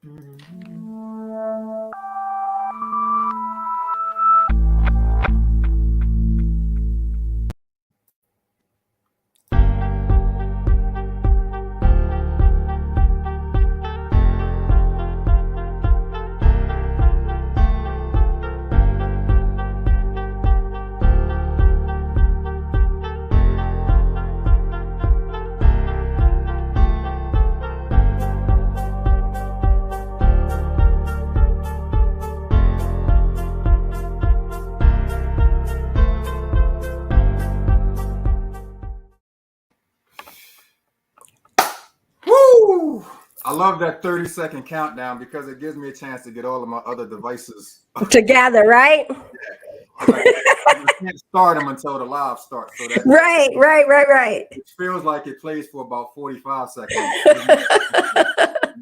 I love that 30-second countdown because it gives me a chance to get all of my other devices together, right? Yeah. I can't start them until the live starts. So that's right. It feels like it plays for about 45 seconds. You know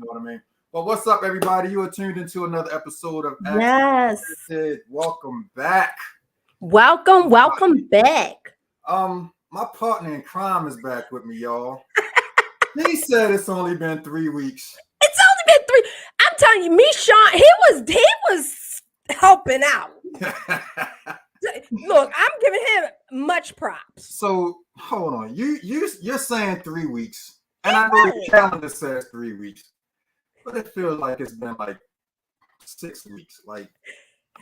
what I mean? Well, what's up, everybody? You are tuned into another episode of Yes. Welcome back. Welcome back. My partner in crime is back with me, y'all. He said it's only been 3 weeks. It's only been 3. I'm telling you, me, Shawn, he was helping out. Look, I'm giving him much props. So hold on, you're saying 3 weeks, and I know the calendar says 3 weeks, but it feels like it's been like 6 weeks. Like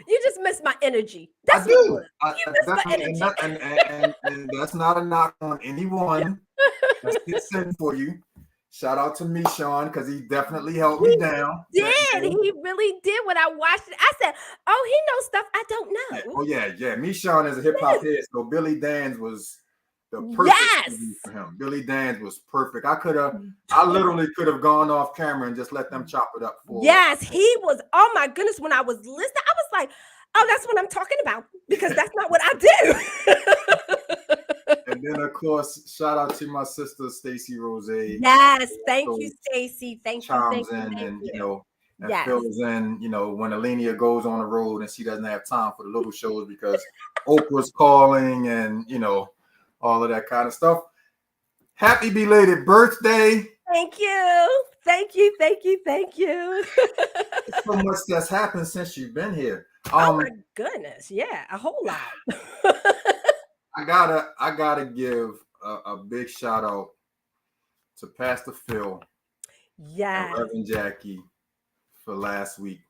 you just miss my energy. That's I do. You miss my energy, and that's not a knock on anyone. That's it's in for you. Shout out to me, Shawn, because he definitely helped me down. He really did. When I watched it, I said, "Oh, he knows stuff I don't know." Oh yeah. Me, Shawn, is a hip hop head, so Billy Dan's was the perfect for him. Billy Dan's was perfect. I literally could have gone off camera and just let them chop it up for. Yes, he was. Oh my goodness! When I was listening, I was like, "Oh, that's what I'm talking about," because that's not what I do. And then, of course, shout out to my sister Stacy Rose. Yes, thank you, Stacy. Thank you. Chimes in and you know, and fills in. You know, when Alenia goes on the road and she doesn't have time for the little shows because Oprah's calling and you know, all of that kind of stuff. Happy belated birthday! Thank you. So much that's happened since you've been here. Oh my goodness, yeah, a whole lot. I gotta give a big shout out to Pastor Phil, and Reverend Jackie for last week.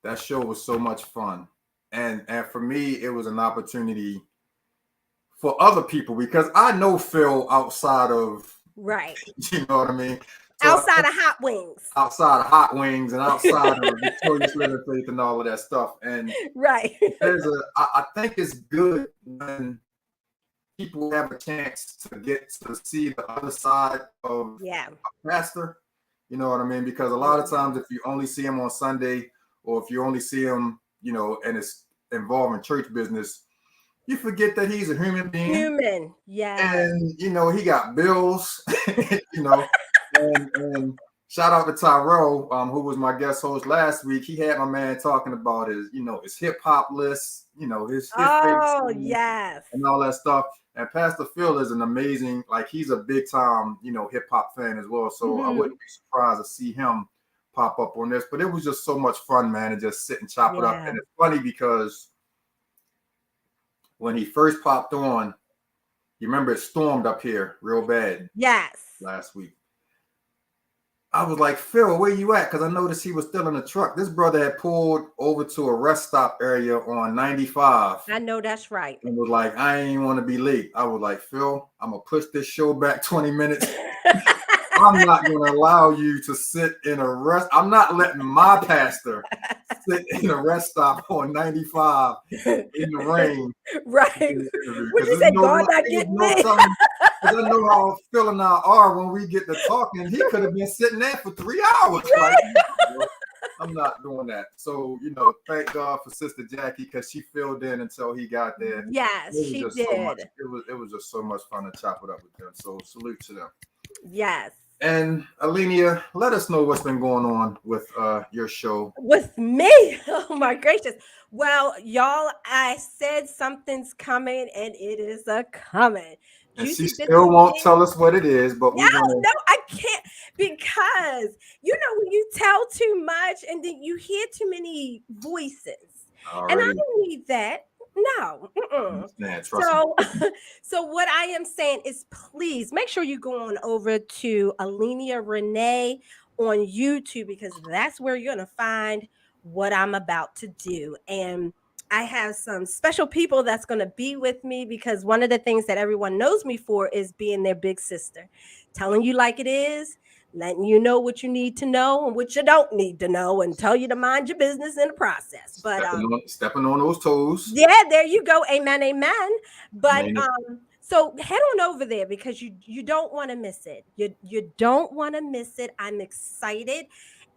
That show was so much fun, and for me, it was an opportunity for other people because I know Phil outside of you know what I mean. So outside of Hot Wings, and outside of Victorious Living Faith and all of that stuff, and I think it's good when people have a chance to get to see the other side of a pastor, you know what I mean? Because a lot of times if you only see him on Sunday or if you only see him, you know, and it's involving church business, you forget that he's a human being. And, you know, he got bills, you know, and shout out to Tyrell, who was my guest host last week. He had my man talking about his, you know, his hip hop list, you know, his and all that stuff. And Pastor Phil is an amazing, like he's a big time, you know, hip hop fan as well. So I wouldn't be surprised to see him pop up on this. But it was just so much fun, man, to just sit and chop it up. And it's funny because when he first popped on, you remember it stormed up here real bad. Last week. I was like, Phil, where you at? Because I noticed he was still in the truck. This brother had pulled over to a rest stop area on 95. I know that's right. And was like, I ain't want to be late. I was like, Phil, I'm going to push this show back 20 minutes. I'm not going to allow you to sit in a rest. I'm not letting my pastor sit in a rest stop on 95 in the rain. What you say, God, not getting me? Because I know how Phil and I are when we get to talking. He could have been sitting there for 3 hours. Like, you know, I'm not doing that. So, you know, thank God for Sister Jackie because she filled in until he got there. Yes, she did. It was just so much fun to chop it up with them. So salute to them. Yes. And Alenia, let us know what's been going on with your show. With me? Oh my gracious. Well, y'all, I said something's coming and it is a coming. And she still won't tell us what it is, but no, I can't because you know when you tell too much, much, and then you hear too many voices. Alrighty. And I don't need that. No. So what I am saying is, please make sure you go on over to Alenia Renee on YouTube, because that's where you're going to find what I'm about to do. And I have some special people that's going to be with me, because one of the things that everyone knows me for is being their big sister, telling you like it is, letting you know what you need to know and what you don't need to know, and tell you to mind your business in the process. But stepping on those toes. Yeah, there you go. Amen, amen. But so head on over there, because you don't want to miss it. You don't want to miss it. I'm excited,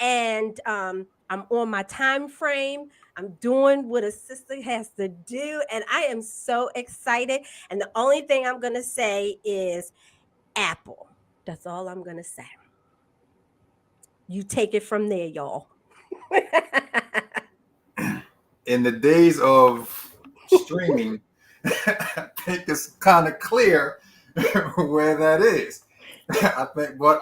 and I'm on my time frame. I'm doing what a sister has to do, and I am so excited. And the only thing I'm gonna say is Apple. That's all I'm gonna say. You take it from there, y'all. In the days of streaming, I think it's kind of clear where that is. I think, but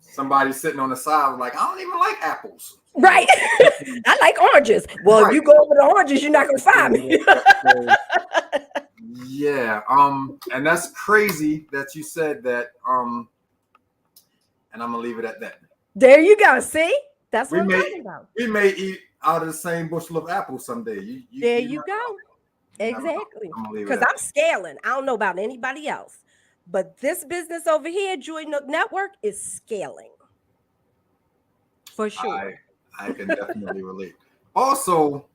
somebody sitting on the side was like, I don't even like apples. Right. I like oranges. Well, right. You go over the oranges, you're not gonna find me. Yeah. And that's crazy that you said that. And I'm gonna leave it at that. There you go. See, that's what I'm talking about. We may eat out of the same bushel of apples someday. There you go. Exactly. Because I'm scaling. I don't know about anybody else, but this business over here, Joy Nook Network, is scaling for sure. I can definitely relate. Also,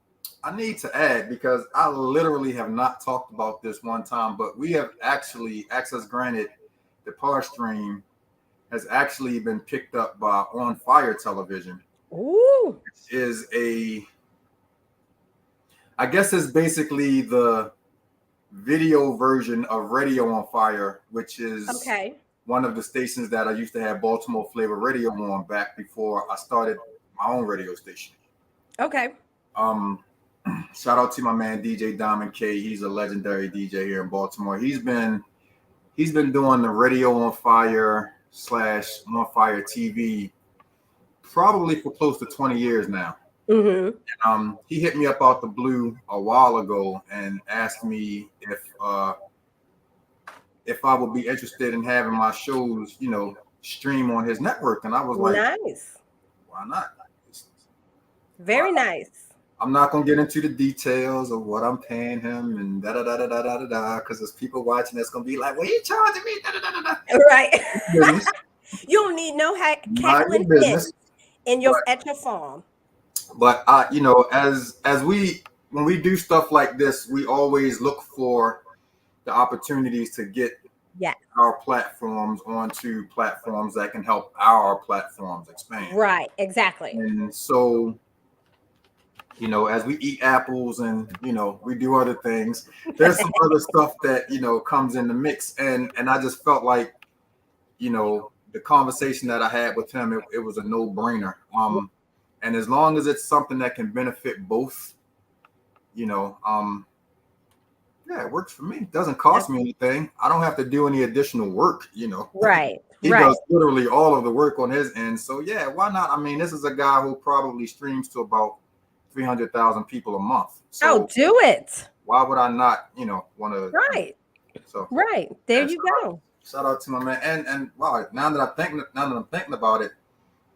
I need to add, because I literally have not talked about this one time, but we have actually, access granted, the power stream has actually been picked up by On Fire Television. Ooh. Which is I guess it's basically the video version of Radio on Fire, which is one of the stations that I used to have Baltimore Flavor Radio on back before I started my own radio station. Okay. Shout out to my man DJ Diamond K. He's a legendary DJ here in Baltimore. He's been doing the Radio on Fire / On Fire TV probably for close to 20 years now. Mm-hmm. He hit me up out the blue a while ago and asked me if I would be interested in having my shows, stream on his network. And I was like, nice. Why not? Very nice. I'm not gonna get into the details of what I'm paying him and because there's people watching that's gonna be like, "Well, you charging me?" Right. You don't need no cackling hits at your farm. But when we do stuff like this, we always look for the opportunities to get our platforms onto platforms that can help our platforms expand. Right. Exactly. And so, as we eat apples and, we do other things, there's some other stuff that, comes in the mix. And I just felt like, the conversation that I had with him, it was a no-brainer. And as long as it's something that can benefit both, it works for me. It doesn't cost me anything. I don't have to do any additional work, Right. He does literally all of the work on his end. So, why not? I mean, this is a guy who probably streams to about 300,000 people a month. So do it. Why would I not, want to? Right. So there you go. Shout out to my man. And wow, now that I'm thinking about it,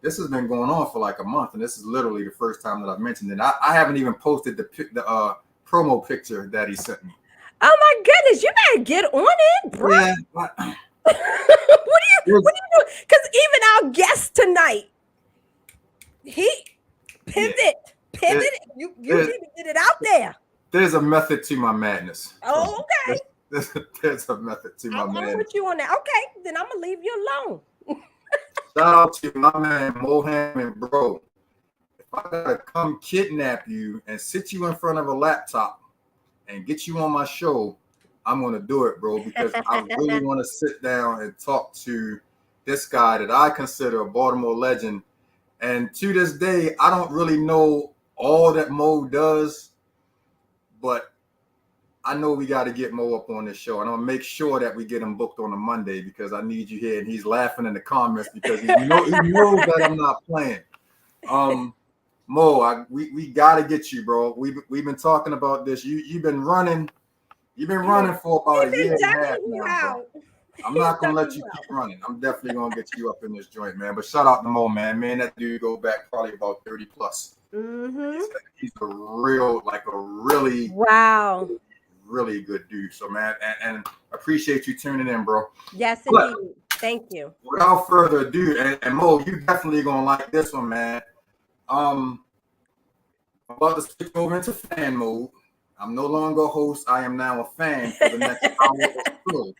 this has been going on for like a month, and this is literally the first time that I've mentioned it. I haven't even posted the promo picture that he sent me. Oh my goodness, you better get on it, bro. Yeah. What are you doing? Because even our guest tonight, he pivot. You need to get it out there. There's a method to my madness. Oh, okay. There's a method to my madness. I'm with you on that. Okay, then I'm gonna leave you alone. Shout out to my man Moham and bro. If I gotta come kidnap you and sit you in front of a laptop and get you on my show, I'm gonna do it, bro, because I really want to sit down and talk to this guy that I consider a Baltimore legend. And to this day, I don't really know all that Mo does, but I know we got to get Mo up on this show, and I'm gonna make sure that we get him booked on a Monday because I need you here. And he's laughing in the comments because he knows that I'm not playing. Mo, we gotta get you, bro. We've been talking about this. You've been running for about a year and a half now, bro. I'm not gonna let you keep running. I'm definitely gonna get you up in this joint, man. But shout out to Mo, man. Man, that dude go back probably about 30 plus. He's a really really good dude. So, man, and appreciate you tuning in, bro. Yes, indeed. Thank you. Without further ado, and Mo, you definitely gonna like this one, man. I'm about to switch over into fan mode. I'm no longer a host. I am now a fan for the next hour or so.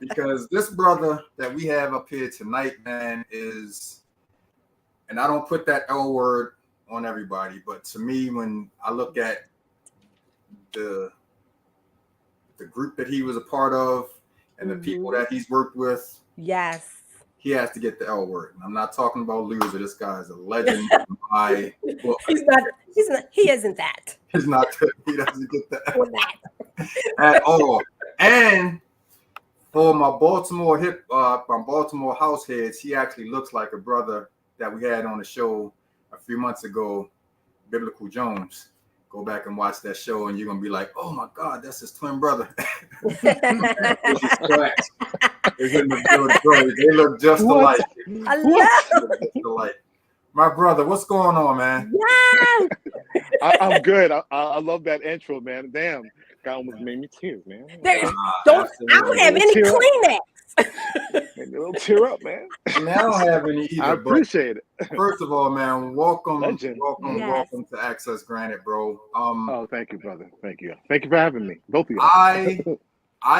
Because this brother that we have up here tonight, man, is, and I don't put that L word on everybody, but to me, when I look at the group that he was a part of and the people that he's worked with, yes, he has to get the L word. And I'm not talking about loser. This guy is a legend in my book. He isn't that. He doesn't get the L at all. And for my Baltimore house heads, he actually looks like a brother that we had on the show a few months ago, Biblical Jones. Go back and watch that show, and you're gonna be like, "Oh my God, that's his twin brother." They look just alike. I love it. My brother, what's going on, man? Yeah. I'm good. I love that intro, man. Damn. God almost made me tears, man. I don't have any Kleenex. Made me a little tear up, man. I mean, I don't have any either. I appreciate it. First of all, man, welcome Yes. to Access Granted, bro. Oh, thank you, brother. Thank you for having me, both of you. I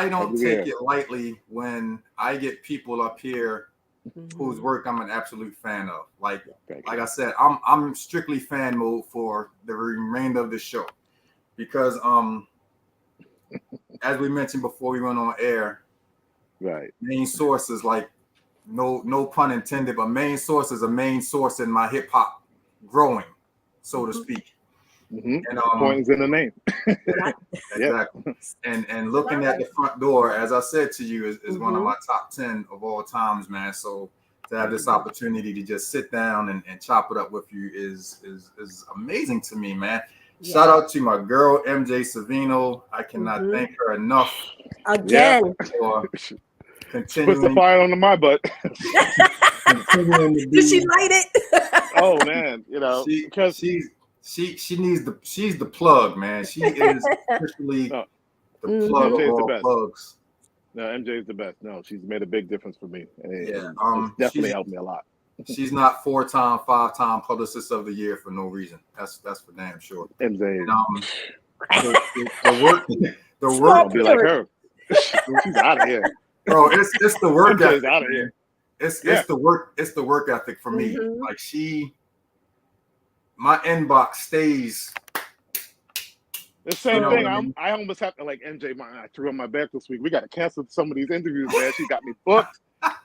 don't take it lightly when I get people up here whose work I'm an absolute fan of. Like I said, I'm strictly fan mode for the remainder of the show because as we mentioned before we went on air, right? Main sources, like no pun intended, but main source is a main source in my hip hop growing, so to speak. And point is in the name. Exactly. And looking at the front door, as I said to you, is one of my top 10 of all times, man. So to have this opportunity to just sit down and chop it up with you is amazing to me, man. Shout out to my girl MJ Savino. I cannot thank her enough again for continuing. Puts the fire under my butt. Did she light it? Oh man, because she's the plug, man. She is officially the plug of all plugs. No, MJ is the best. No, she's made a big difference for me. It's definitely helped me a lot. She's not 4-time, 5-time publicist of the year for no reason. That's for damn sure. MJ. The work I'll be like her. She's out of here. Bro, it's the work ethic. Out of here. It's the work ethic for me. Like my inbox stays. The same thing. I almost have to MJ. I threw on my back this week. We got to cancel some of these interviews, man. She got me booked.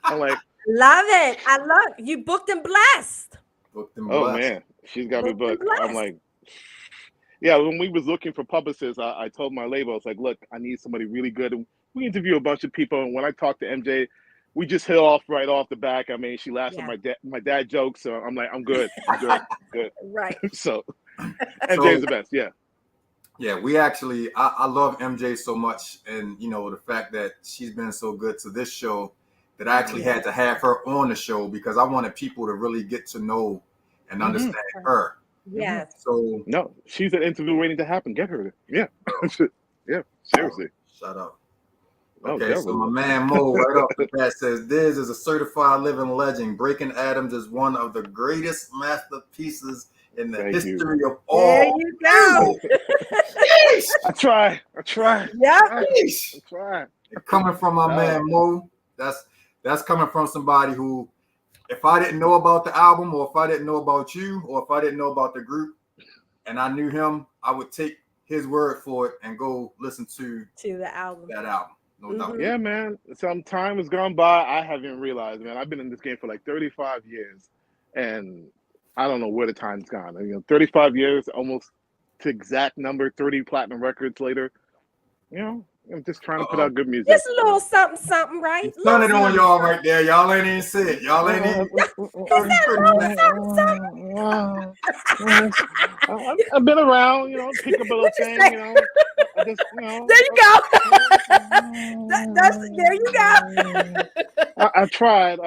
I'm like, love it. I love you. Booked and blessed. Oh man, she's got me booked. I'm like, yeah. When we was looking for publicists, I told my label, I was like, look, I need somebody really good. And we interview a bunch of people, and when I talked to MJ, we just hit off right off the back. I mean, she laughed at my dad jokes, so I'm like, I'm good. Good. Right. So MJ is the best. Yeah. Yeah, we actually, I love MJ so much, and the fact that she's been so good to this show that I actually had to have her on the show because I wanted people to really get to know and understand her. Yes. So no, she's an interview waiting to happen. Get her. Yeah. Yeah. Seriously. Shut up. Okay, so my man Mo right off the bat says Diz is a certified living legend. Breaking Atoms is one of the greatest masterpieces in the history of all. There you go. I try. Yeah. I try. Coming from my man Mo, that's coming from somebody who, if I didn't know about the album, or if I didn't know about you, or if I didn't know about the group, and I knew him, I would take his word for it and go listen to the album. That album. No doubt. Yeah, man. Some time has gone by. I haven't realized, man. I've been in this game for like 35 years, and I don't know where the time's gone. 35 years, almost to exact number, 30 platinum records later. I'm just trying to put out good music. Just a little something, right? Turn it on y'all right there. Y'all ain't even see it. Y'all ain't even. I've been around, pick up a little thing, I just, There you go. There you go. I tried,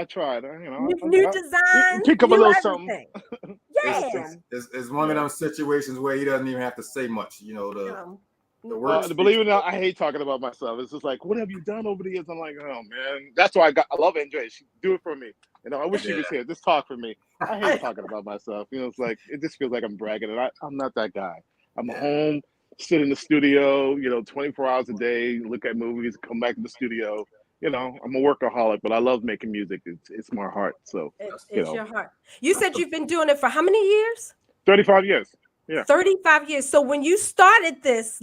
New design, pick up a little everything. Something. Yeah. It's one of those situations where he doesn't even have to say much, the work. Believe it or not, I hate talking about myself. It's just like, what have you done over the years? I'm like, oh man, that's why I love Andrea. She do it for me. I wish she was here. Just talk for me. I hate talking about myself. It's like it just feels like I'm bragging, and I'm not that guy. I'm home, sit in the studio, 24 hours a day, look at movies, come back to the studio. I'm a workaholic, but I love making music. It's my heart. So it's your heart. You said you've been doing it for how many years? 35 years. Yeah. 35 years. So when you started this,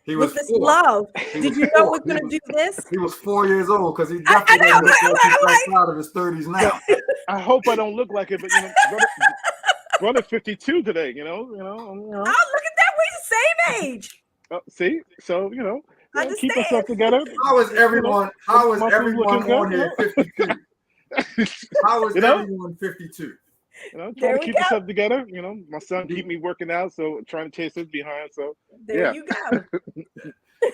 with this love, did you know we're going to do this? He was 4 years old because he definitely doesn't look like he's out of his 30s now. I hope I don't look like it, but brother 52 today. Oh, look at that, we're the same age. See, so keep yourself together. How is everyone? How is everyone on here 52? How is everyone 52? Trying to keep yourself together. My son keep me working out, so trying to chase his behind. So there you go.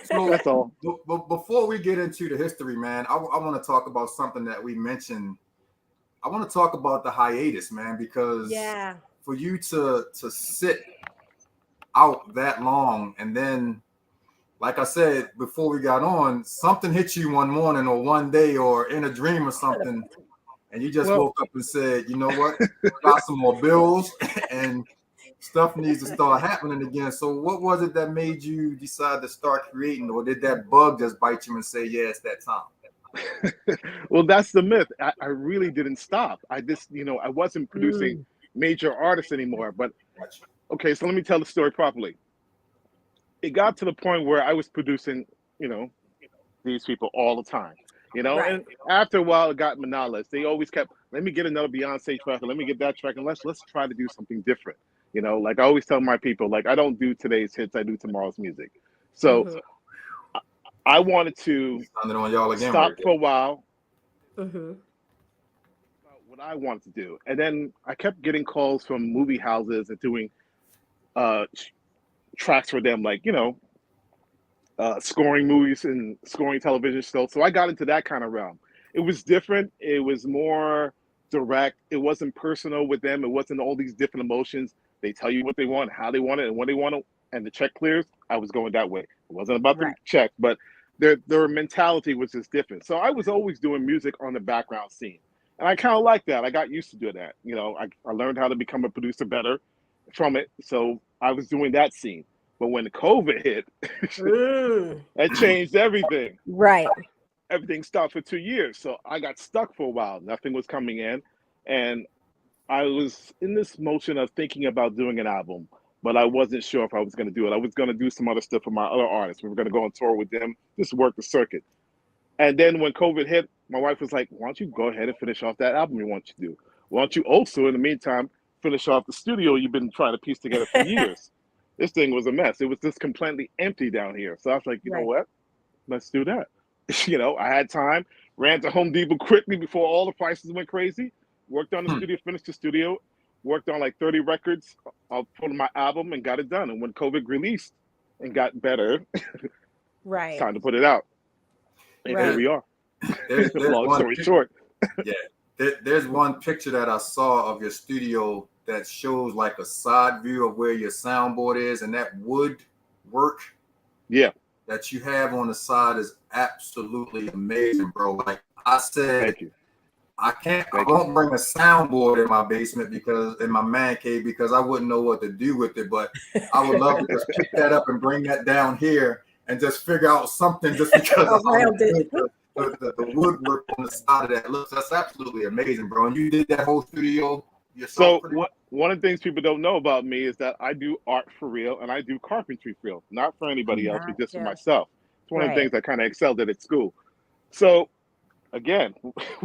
So that's all. But before we get into the history, man, I want to talk about something that we mentioned. I want to talk about the hiatus, man, because for you to sit out that long, and then, like I said before we got on, something hit you one morning or one day or in a dream or something. And you just woke up and said, you know what, got some more bills and stuff needs to start happening again. So what was it that made you decide to start creating, or did that bug just bite you and say, yeah, it's that time? Well, that's the myth. I really didn't stop. I just, I wasn't producing major artists anymore. But okay, so let me tell the story properly. It got to the point where I was producing, these people all the time. And after a while, it got monotonous. They always kept, let me get another Beyonce track, and let me get that track, and let's try to do something different. Like I always tell my people, like I don't do today's hits, I do tomorrow's music. So I wanted to stop for a while. What I wanted to do, and then I kept getting calls from movie houses and doing tracks for them, like scoring movies and scoring television shows. So I got into that kind of realm. It was different. It was more direct. It wasn't personal with them. It wasn't all these different emotions. They tell you what they want, how they want it, and when they want it, and the check clears. I was going that way. It wasn't about the check, but their mentality was just different. So I was always doing music on the background scene. And I kind of like that. I got used to doing that. I learned how to become a producer better from it. So I was doing that scene. But when COVID hit, that changed everything. Right. Everything stopped for 2 years. So I got stuck for a while. Nothing was coming in. And I was in this motion of thinking about doing an album, but I wasn't sure if I was going to do it. I was going to do some other stuff for my other artists. We were going to go on tour with them, just work the circuit. And then when COVID hit, my wife was like, why don't you go ahead and finish off that album you want to do? Why don't you also, in the meantime, finish off the studio you've been trying to piece together for years? This thing was a mess. It was just completely empty down here. So I was like, you know what? Let's do that. I had time, ran to Home Depot quickly before all the prices went crazy, worked on the studio, finished the studio, worked on like 30 records for my album and got it done. And when COVID released and got better, it's time to put it out. And here we are. There's long story short. There's one picture that I saw of your studio that shows like a side view of where your soundboard is, and that wood work that you have on the side is absolutely amazing, bro. Like I said, I won't bring a soundboard in my basement because in my man cave because I wouldn't know what to do with it, but I would love to just pick that up and bring that down here and just figure out something just because of the woodwork on the side of that looks. That's absolutely amazing, bro. And you did that whole studio yourself. So one of the things people don't know about me is that I do art for real and I do carpentry for real, not for anybody else, but just for myself. It's one of the things I kind of excelled at school. So again,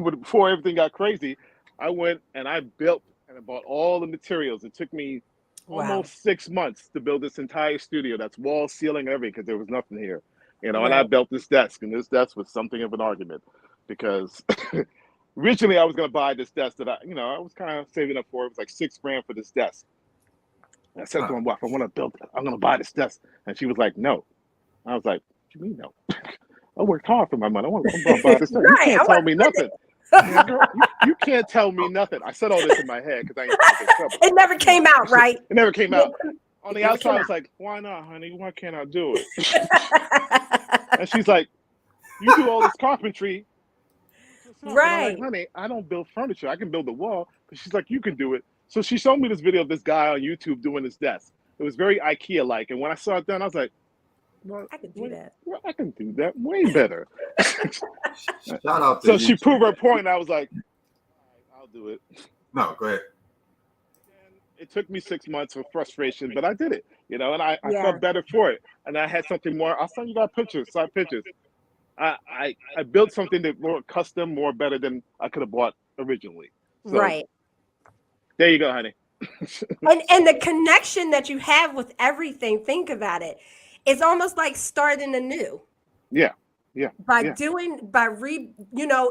before everything got crazy, I went and I built and I bought all the materials. It took me almost 6 months to build this entire studio. That's wall, ceiling, and everything, because there was nothing here. And I built this desk, and this desk was something of an argument because originally I was going to buy this desk that I was kind of saving up for. It was like $6,000 for this desk. I said to my wife, I'm going to buy this desk. And she was like, no. I was like, what do you mean no? I worked hard for my money. I'm going to buy this desk. Right. You can't tell me nothing. Yeah, girl, you can't tell me nothing. I said all this in my head because I ain't trying to get in trouble. It never came out, right? It never came out. On the outside, I was like, why not, honey? Why can't I do it? And she's like, you do all this carpentry. Right. Like, honey, I don't build furniture. I can build a wall. But she's like, you can do it. So she showed me this video of this guy on YouTube doing his desk. It was very IKEA-like. And when I saw it done, I was like, well, I can do that. Well, I can do that way better. Shout out to so you. she proved her point. And I was like, all right, I'll do it. No, go ahead. It took me 6 months of frustration, but I did it, and I felt better for it. And I had something more. I'll send you guys side pictures. I built something that more custom, more better than I could have bought originally. So, right. There you go, honey. and the connection that you have with everything, think about it. It's almost like starting anew. Yeah. Yeah.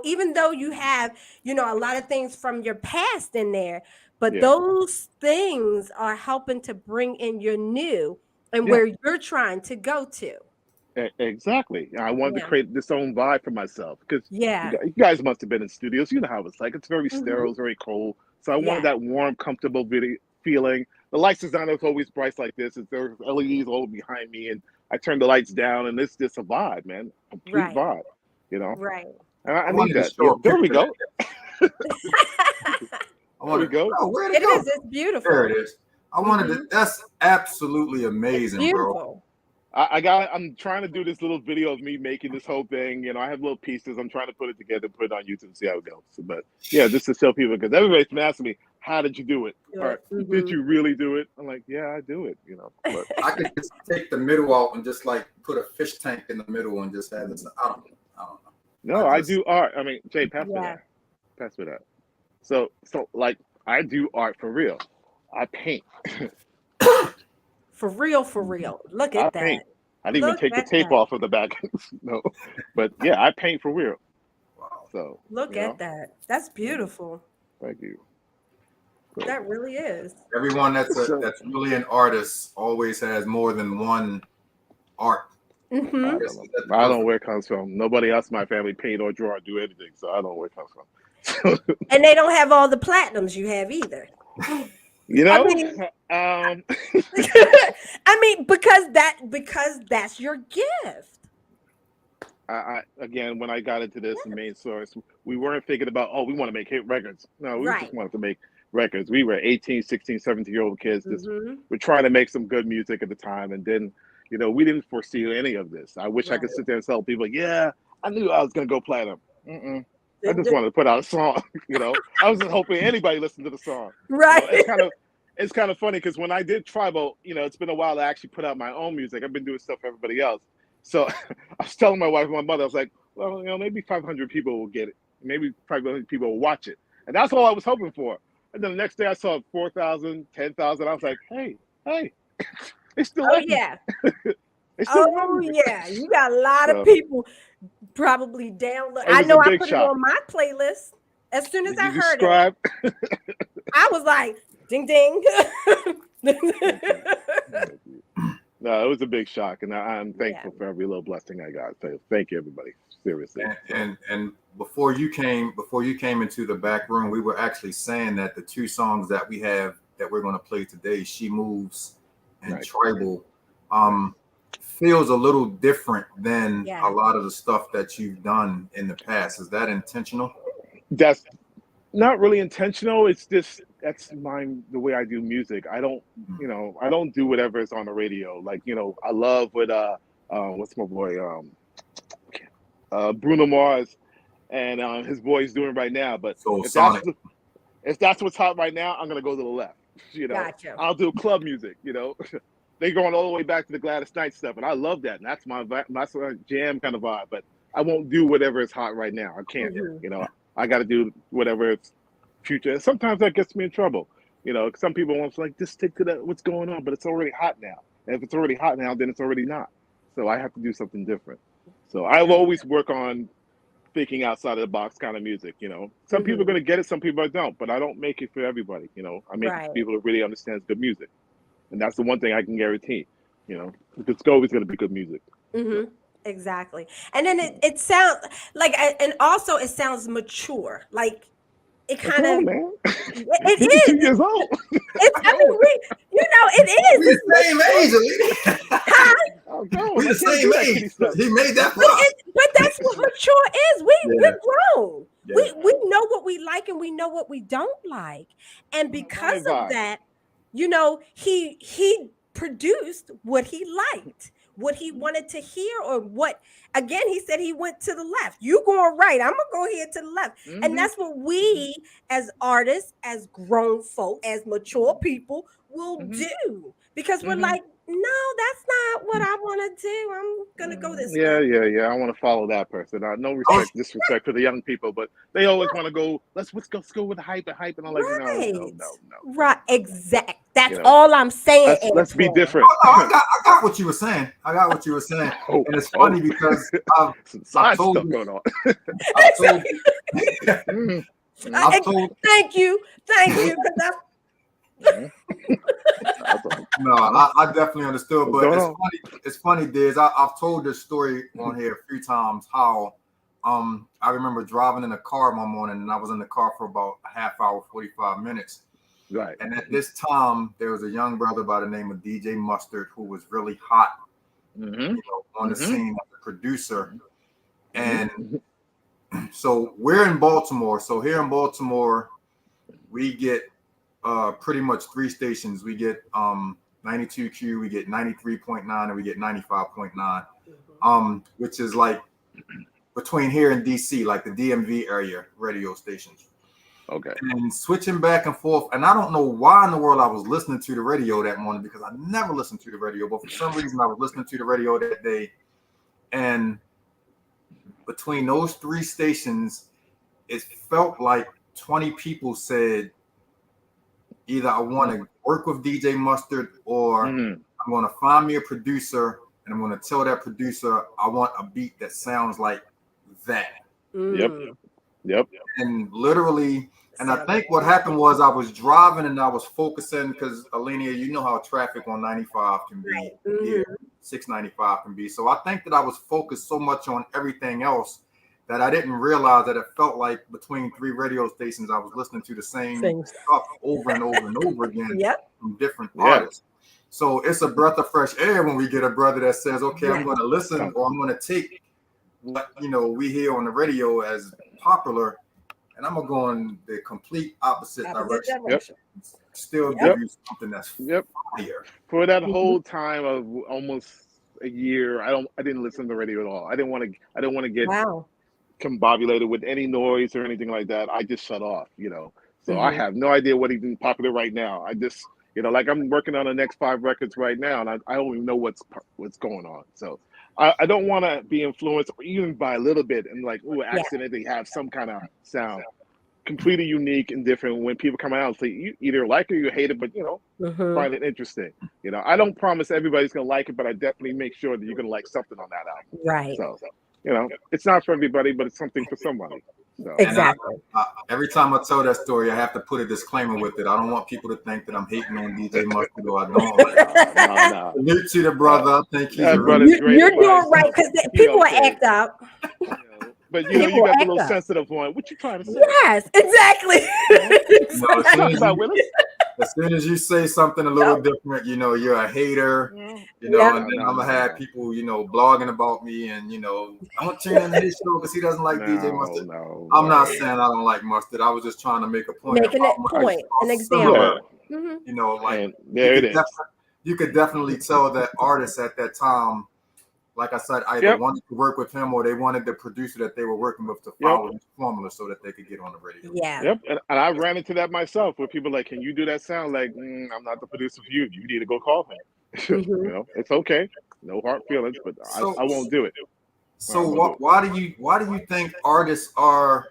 Even though you have, a lot of things from your past in there, but those things are helping to bring in your new and where you're trying to go to. Exactly. I wanted to create this own vibe for myself because you guys must have been in studios. You know how it's like. It's very sterile, it's very cold. So I wanted that warm, comfortable feeling. The lights design is always bright like this. There's LEDs all behind me, and I turn the lights down, and it's just a vibe, man. Complete vibe, Right. And I need that. There we go. I want to go. Oh, where'd it go? Is. It's beautiful. There it is. I wanted to. That's absolutely amazing, bro. I'm trying to do this little video of me making this whole thing. I have little pieces. I'm trying to put it together, put it on YouTube, and see how it goes. But yeah, just to show people, because everybody's been asking me, how did you do it? Or did you really do it? I'm like, yeah, I do it. But I could just take the middle out and just like put a fish tank in the middle and just have this. I don't know. No, I do art. I mean, Jay, pass me that. Pass me that. So like I do art for real. I paint. For real. Look at that. Paint. I didn't even take the tape off of the back. No, but yeah, I paint for real. Wow. So look at that. That's beautiful. Thank you. That really is. Everyone that's really an artist always has more than one art. Mm-hmm. I don't know where it comes from. Nobody else in my family paint or draw or do anything, so I don't know where it comes from. And they don't have all the platinums you have either. I mean, because that's your gift. Again, when I got into this, the main source, we weren't thinking about, we want to make hit records. No, we just wanted to make records. We were 18, 16, 17-year-old kids. We're trying to make some good music at the time. And then, we didn't foresee any of this. I wish I could sit there and tell people, yeah, I knew I was going to go platinum. I just wanted to put out a song, I wasn't hoping anybody listened to the song. Right. It's kind of funny because when I did Tribal, it's been a while to actually put out my own music. I've been doing stuff for everybody else. So I was telling my wife and my mother, I was like, well, maybe 500 people will get it. Maybe 500 people will watch it. And that's all I was hoping for. And then the next day I saw 4,000, 10,000. I was like, hey, they still like me. Yeah. Yeah. You got a lot of people probably download. I know I put it on my playlist as soon as I heard it. I was like, ding, ding. No, it was a big shock, and I'm thankful for every little blessing I got. So thank you, everybody. Seriously. And before you came into the back room, we were actually saying that the two songs that we have that we're going to play today, "She Moves" and "Tribal," feels a little different than a lot of the stuff that you've done in the past. Is that intentional? That's not really intentional. It's just that's the way I do music. I don't, I don't do whatever is on the radio. Like, I love what what's my boy Bruno Mars and his boy's doing right now. But if that's what's hot right now, I'm gonna go to the left. Gotcha. I'll do club music. They're going all the way back to the Gladys Knight stuff, and I love that. And that's my jam kind of vibe. But I won't do whatever is hot right now. I can't. I got to do whatever it's future. And sometimes that gets me in trouble. Some people want to like just stick to what's going on, but it's already hot now. And if it's already hot now, then it's already not. So I have to do something different. So I will always work on thinking outside of the box kind of music. Some people are going to get it, some people don't. But I don't make it for everybody. I make it for people who really understands good music. And that's the one thing I can guarantee. You know, it's always going to be good music. Mm-hmm. Exactly. And then it sounds like, and also it sounds mature. Like it kind of, man. it He's is 2 years old. It's, I mean, it is. We're the same age. We're the same age. He made that plus. But that's what mature is. We're grown. Yeah. We know what we like and we know what we don't like. And because of that, you know, he produced what he liked, what he wanted to hear, or what, again, he said he went to the left. You going right, I'm gonna go here to the left. And that's what we as artists, as grown folk, as mature people will do, because we're like, no, that's not what I want to do. I'm gonna go this way. Yeah. I want to follow that person. No disrespect for the young people, but they always want to go. Let's go with the hype, and I'm like, no. Right, exact. That's all I'm saying. Let's be different. I got what you were saying. And it's funny because I've told you. Going on. Thank you. No, I definitely understood, but it's funny, Diz. I've told this story on here a few times how I remember driving in a car one morning, and I was in the car for about a half hour, 45 minutes. Right. And at this time, there was a young brother by the name of DJ Mustard who was really hot, on the scene as a producer. And so we're in Baltimore. So here in Baltimore, we get pretty much 3 stations. We get 92Q, we get 93.9, and we get 95.9, which is like between here and DC, like the DMV area radio stations. Okay. And switching back and forth, and I don't know why in the world I was listening to the radio that morning, because I never listened to the radio, but for some reason I was listening to the radio that day. And between those 3 stations, it felt like 20 people said, either I want to work with DJ Mustard, or I'm going to find me a producer and I'm going to tell that producer I want a beat that sounds like that. Yep. And literally, and I think what happened was I was driving and I was focusing, because Alenia, you know how traffic on 95 can be, here, 695 can be. So I think that I was focused so much on everything else that I didn't realize that it felt like between 3 radio stations, I was listening to the same stuff over and over and over again from different artists. So it's a breath of fresh air when we get a brother that says, okay, I'm going to listen, or I'm going to take what, we hear on the radio as popular, and I'm going to go in the complete opposite direction. Still give you something that's fire. For that whole time of almost a year, I didn't listen to the radio at all. I didn't want to get combobulated with any noise or anything like that. I just shut off, So I have no idea what even popular right now. I just, like I'm working on the next 5 records right now, and I don't even know what's going on. So I don't want to be influenced even by a little bit and like, accidentally have some kind of sound completely unique and different. When people come out and say, you either like it or you hate it, but find it interesting. I don't promise everybody's gonna like it, but I definitely make sure that you're gonna like something on that album. Right. So it's not for everybody, but it's something for somebody. So. Exactly. Every time I tell that story, I have to put a disclaimer with it. I don't want people to think that I'm hating on DJ Mustard, or I don't. No. New to the brother, I think he's you're doing right, because people will act up. But you got the little sensitive one. What you trying to say? Yes, exactly. As soon as you say something a little different, you're a hater. And then I'm gonna have people, blogging about me, and don't tune into his show because he doesn't like DJ Mustard. I'm not saying I don't like Mustard. I was just trying to make a point. Making a point, an example. Like there it is. You could definitely tell that artists at that time, like I said, either wanted to work with him or they wanted the producer that they were working with to follow his formula so that they could get on the radio. And I ran into that myself, where people like, can you do that sound? Like, I'm not the producer for you. You need to go call him. It's okay. No hard feelings, but I won't do it. So why do you think artists are,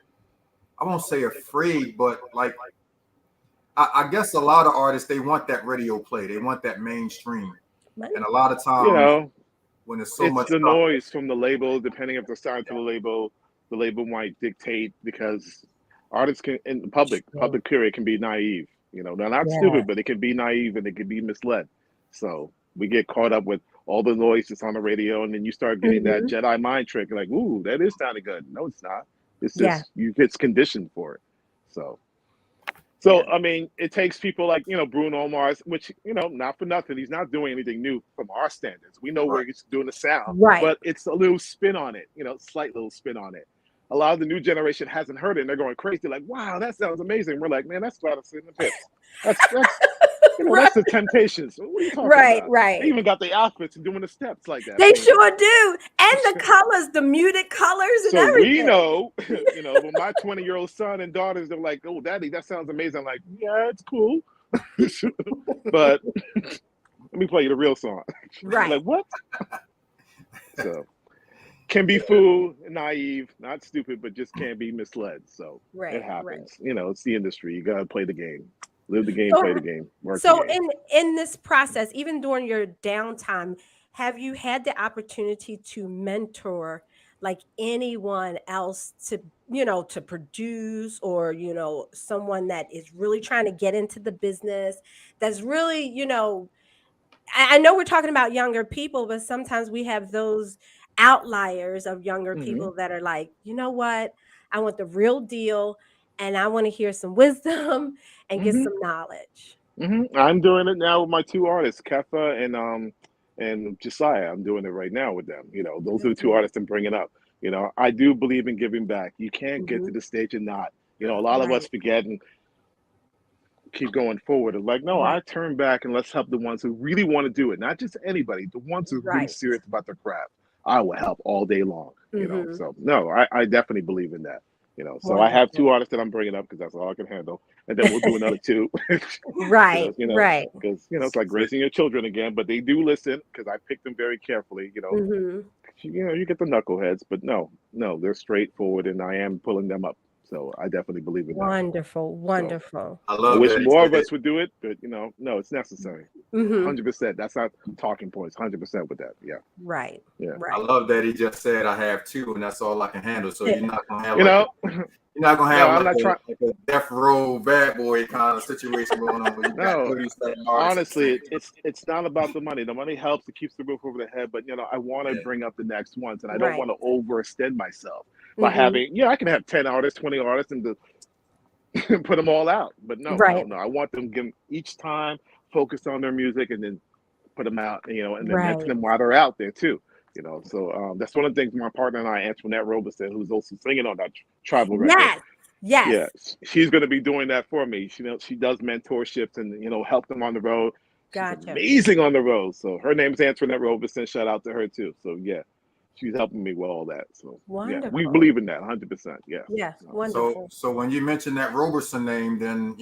I won't say afraid, but like, I guess a lot of artists, they want that radio play. They want that mainstream. And a lot of times, when it's much the noise from the label, depending if they're signed to the label might dictate, because artists can, in the public period, can be naive. They're not stupid, but they can be naive and they can be misled. So we get caught up with all the noise that's on the radio, and then you start getting that Jedi mind trick, like, ooh, that is sounding good. No, it's not. It's just you get conditioned for it. So I mean, it takes people like, Bruno Mars, which, not for nothing, he's not doing anything new from our standards. We know where he's doing the sound, but it's a little spin on it, slight little spin on it. A lot of the new generation hasn't heard it, and they're going crazy, like, wow, that sounds amazing. We're like, man, that's Latifah and MC Lyte. That's the Temptations. What are you talking about? Right. They even got the outfits and doing the steps like that. They sure do. And the colors, the muted colors and everything. We know, when my 20-year-old son and daughters, they're like, oh, Daddy, that sounds amazing. I'm like, yeah, it's cool. But let me play you the real song. Right. Like, what? So can be fooled, naive, not stupid, but just can't be misled. So it happens. It's the industry. You got to play the game. Live the game, play the game. Work so the game. in this process, even during your downtime, have you had the opportunity to mentor like anyone else to, to produce, or, someone that is really trying to get into the business, that's really, I know we're talking about younger people, but sometimes we have those outliers of younger people that are like, you know what? I want the real deal, and I want to hear some wisdom and get some knowledge. I'm doing it now with my two artists, Kefa and Josiah. I'm doing it right now with them. Those are the two artists I'm bringing up. I do believe in giving back. You can't get to the stage and not. A lot of us forget and keep going forward. Like, no, I turn back and let's help the ones who really want to do it. Not just anybody, the ones who are really serious about their craft. I will help all day long. So no, I definitely believe in that. So I have two artists that I'm bringing up because that's all I can handle, and then we'll do another two. Right. Because it's like raising your children again, but they do listen because I picked them very carefully. You get the knuckleheads, but no, they're straightforward, and I am pulling them up. So I definitely believe in that. Wonderful. So, I wish more of us would do it, but no, it's necessary. 100%. That's not talking points. 100% with that. Yeah. Right. Yeah. I love that he just said I have two, and that's all I can handle. So you're not gonna have you're not gonna have like a death row bad boy kind of situation going on. Honestly, it's not about the money. The money helps, it keeps the roof over the head, but I want to bring up the next ones, and I don't want to overextend myself by having. I can have 10 artists, 20 artists, and put them all out. But no, I want them to give each time focus on their music and then put them out, and then mention them while they're out there too. So that's one of the things my partner and I, Antoinette Robeson, who's also singing on that tribal record. Yes. She's going to be doing that for me. She does mentorships and help them on the road. She's amazing on the road. So her name's Antoinette Robeson. Shout out to her too. So she's helping me with all that. So we believe in that 100%. Yeah. Wonderful. So when you mention that Robeson name, then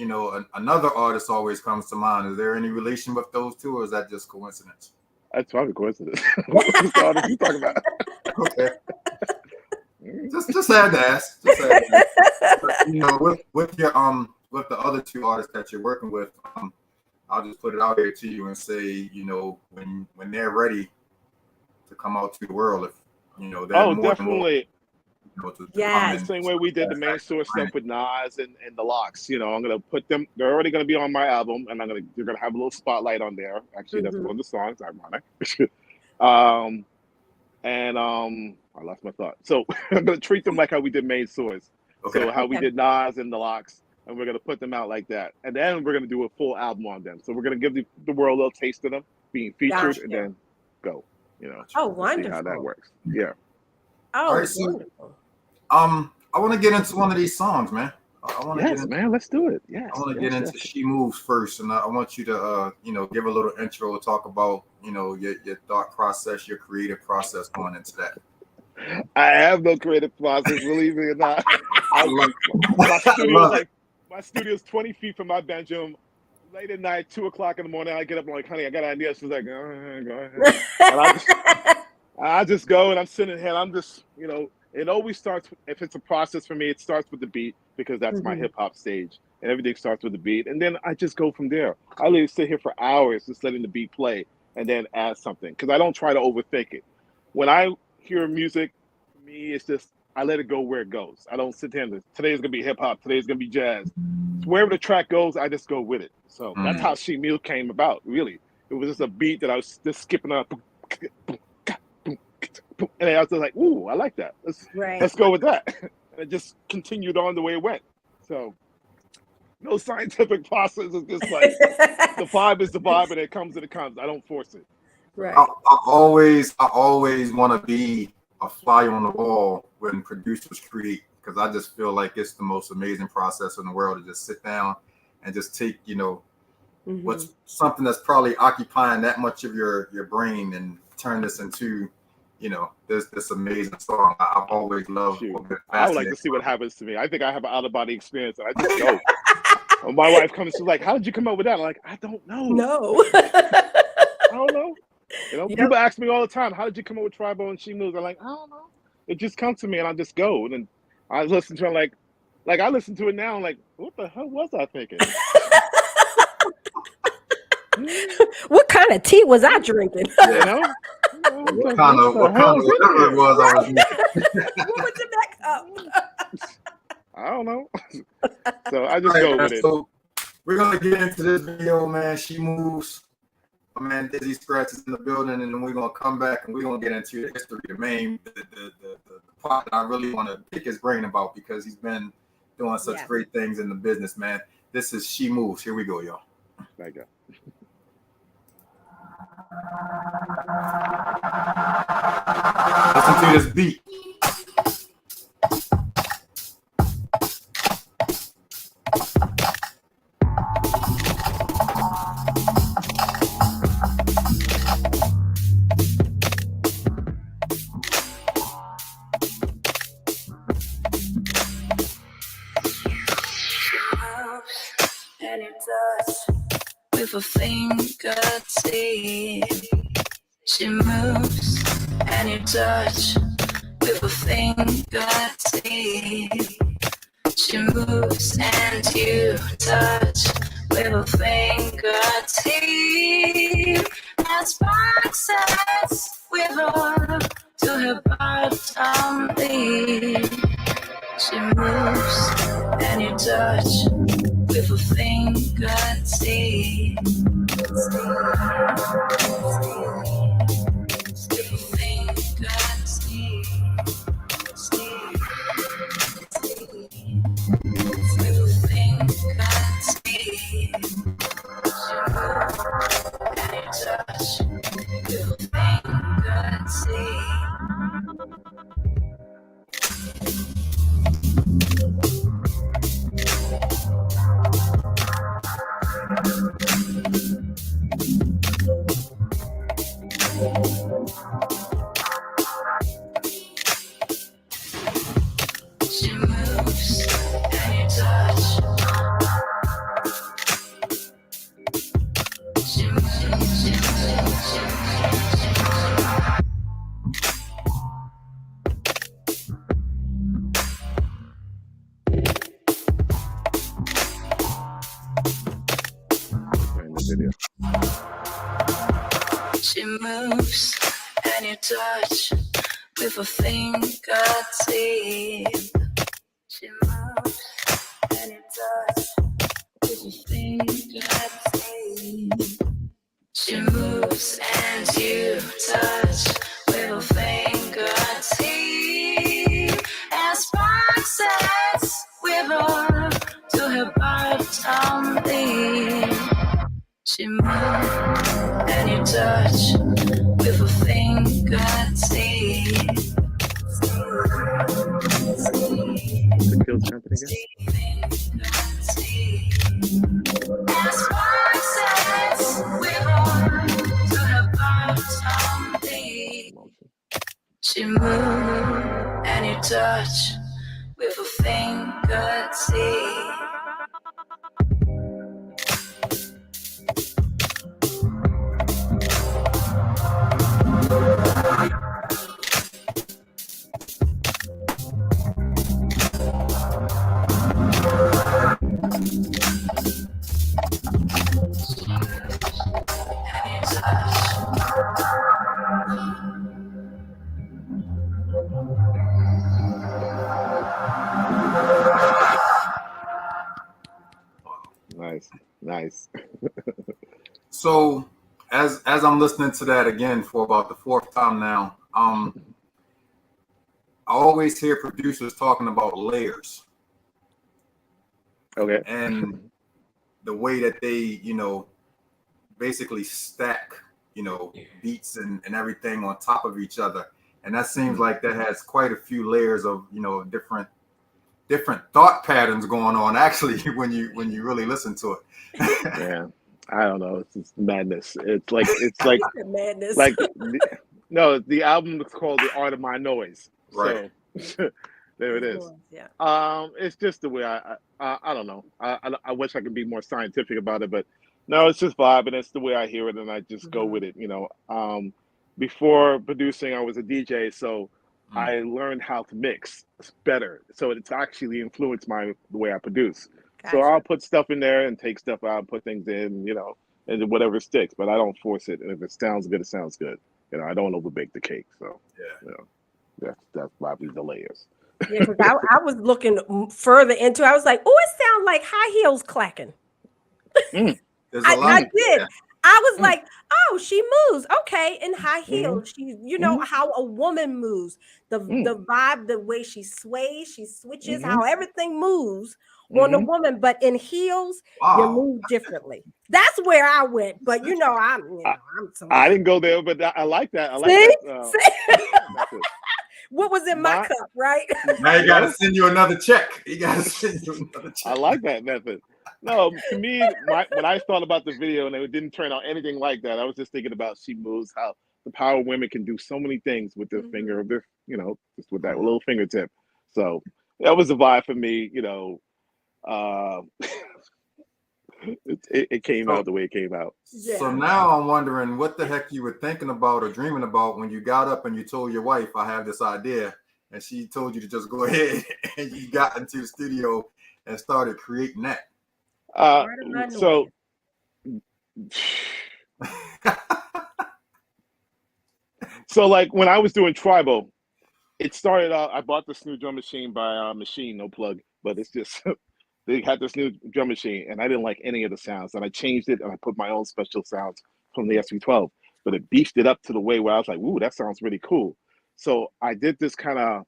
another artist always comes to mind. Is there any relation with those two, or is that just coincidence? That's probably coincidence. What artist you talking about? Okay. Just had to ask. But, with your with the other two artists that you're working with, I'll just put it out here to you and say, when they're ready to come out to the world, if they're definitely. The same way we did the main source stuff with Nas and the Locks. I'm gonna put them. They're already gonna be on my album, and they're gonna have a little spotlight on there. Actually, that's one of the songs. Ironic. I lost my thought. So I'm gonna treat them like how we did main source. Okay. So how we did Nas and the Locks, and we're gonna put them out like that, and then we're gonna do a full album on them. So we're gonna give the world a little taste of them being featured, and then go. Oh, wonderful. See how that works. Yeah. Oh, all right, wonderful. I want to get into one of these songs, man. Man, let's do it. Yes. I want to get into She Moves first, and I want you to, give a little intro, talk about, your thought process, your creative process going into that. I have no creative process, believe me or not. My studio's 20 feet from my bedroom. Late at night, 2:00 in the morning, I get up and I'm like, honey, I got an idea. She's like, go ahead. And I just go and I'm sitting here. I'm just, it always starts, if it's a process for me, it starts with the beat because that's my hip hop stage. And everything starts with the beat. And then I just go from there. I literally sit here for hours just letting the beat play and then add something because I don't try to overthink it. When I hear music, for me, it's just, I let it go where it goes. I don't sit there and today's going to be hip hop, today's going to be jazz. Wherever the track goes, I just go with it. So that's how She Meal came about, really. it was just a beat that I was just skipping up. And I was just like, ooh, I like that. Let's go with that. And it just continued on the way it went. So no scientific process. It's just like the vibe is the vibe, and it comes and it comes. I don't force it. Right. I always want to be a fly on the wall when producers create, because I just feel like it's the most amazing process in the world to just sit down and just take, what's something that's probably occupying that much of your brain and turn this into, this amazing song. I've always loved. I would like to see what happens to me. I think I have an out-of-body experience, and I just go. When my wife comes, she's like, "How did you come up with that?" I'm like, "I don't know. No, I don't know." People ask me all the time, "How did you come up with Tribal and She Moves?" I'm like, "I don't know. It just comes to me, and I just go." And then I listen to it like I listen to it now. I'm like, "What the hell was I thinking?" What kind of tea was I drinking? What kind of whatever it was I was drinking. What was your next up? I don't know. So I just go with it. So we're gonna get into this video, man. She Moves. My man Dizzy Scratch is in the building, and then we're gonna come back and we're gonna get into the history, the part that I really want to pick his brain about, because he's been doing such great things in the business, man. This is She Moves. Here we go, y'all. Thank you. Listen to this beat. And it does with a fingertip. She moves and you touch with a fingertip. She moves and you touch with a fingertip. As boxes with her to her bottom lip. She moves and you touch with a fingertip. She moves and you touch with a fingertip. She moves and you touch with a fingertip. She moves and you touch with a fingertip. As boxes with her to her bottom lip. She moves and you touch with a fingertip. The Kills Company again? As boxes with her to her bottom lip. She moves and you touch with a fingertip. Nice. So as I'm listening to that again for about the fourth time now, I always hear producers talking about layers. Okay. And the way that they, basically stack, beats and everything on top of each other. And that seems like that has quite a few layers of, different thought patterns going on actually when you really listen to it. Yeah. I don't know. It's just madness. It's like madness. Like no, the album is called The Art of My Noise. Right. So there it is. Yeah. It's just the way I don't know. I wish I could be more scientific about it, but no, it's just vibe, and it's the way I hear it, and I just go with it. Before producing, I was a DJ, so I learned how to mix better. So it's actually influenced the way I produce. Gotcha. So I'll put stuff in there and take stuff out, put things in, and whatever sticks. But I don't force it. And if it sounds good, it sounds good. I don't overbake the cake. So that's probably the layers. Yeah, because I was looking further into it. I was like, oh, it sounds like high heels clacking. I did. Yeah. I was like, oh, she moves. Okay. In high heels. She, how a woman moves. The vibe, the way she sways, she switches, how everything moves on the woman. But in heels, you move differently. That's where I went. But I didn't go there, but I like that. I like that. What was in my cup, right? Now you gotta send you another check. I like that method. No, to me, when I thought about the video and it didn't turn out anything like that, I was just thinking about she moves, how the power of women can do so many things with their finger, just with that little fingertip. So that was the vibe for me. It came out the way it came out. Yeah. So now I'm wondering what the heck you were thinking about or dreaming about when you got up and you told your wife, I have this idea, and she told you to just go ahead and you got into the studio and started creating that. So like when I was doing tribal, it started out, I bought this new drum machine by Machine, no plug, but it's just they had this new drum machine and I didn't like any of the sounds, and I changed it and I put my own special sounds from the SV12, but it beefed it up to the way where I was like, ooh, that sounds really cool. So I did this kind of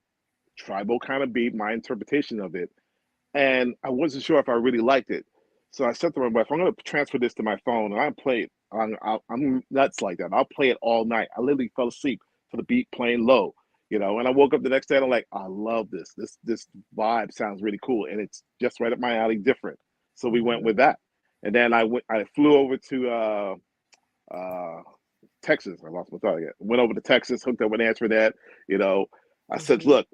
tribal kind of beat, my interpretation of it, and I wasn't sure if I really liked it. So I said to my wife, I'm going to transfer this to my phone and I'll play it. I'm nuts like that. I'll play it all night. I literally fell asleep to the beat playing low, and I woke up the next day and I'm like, I love this. This vibe sounds really cool. And it's just right up my alley, different. So we went with that. And then I flew over to Texas. I lost my thought again. Went over to Texas, hooked up with Antoinette. I said, look,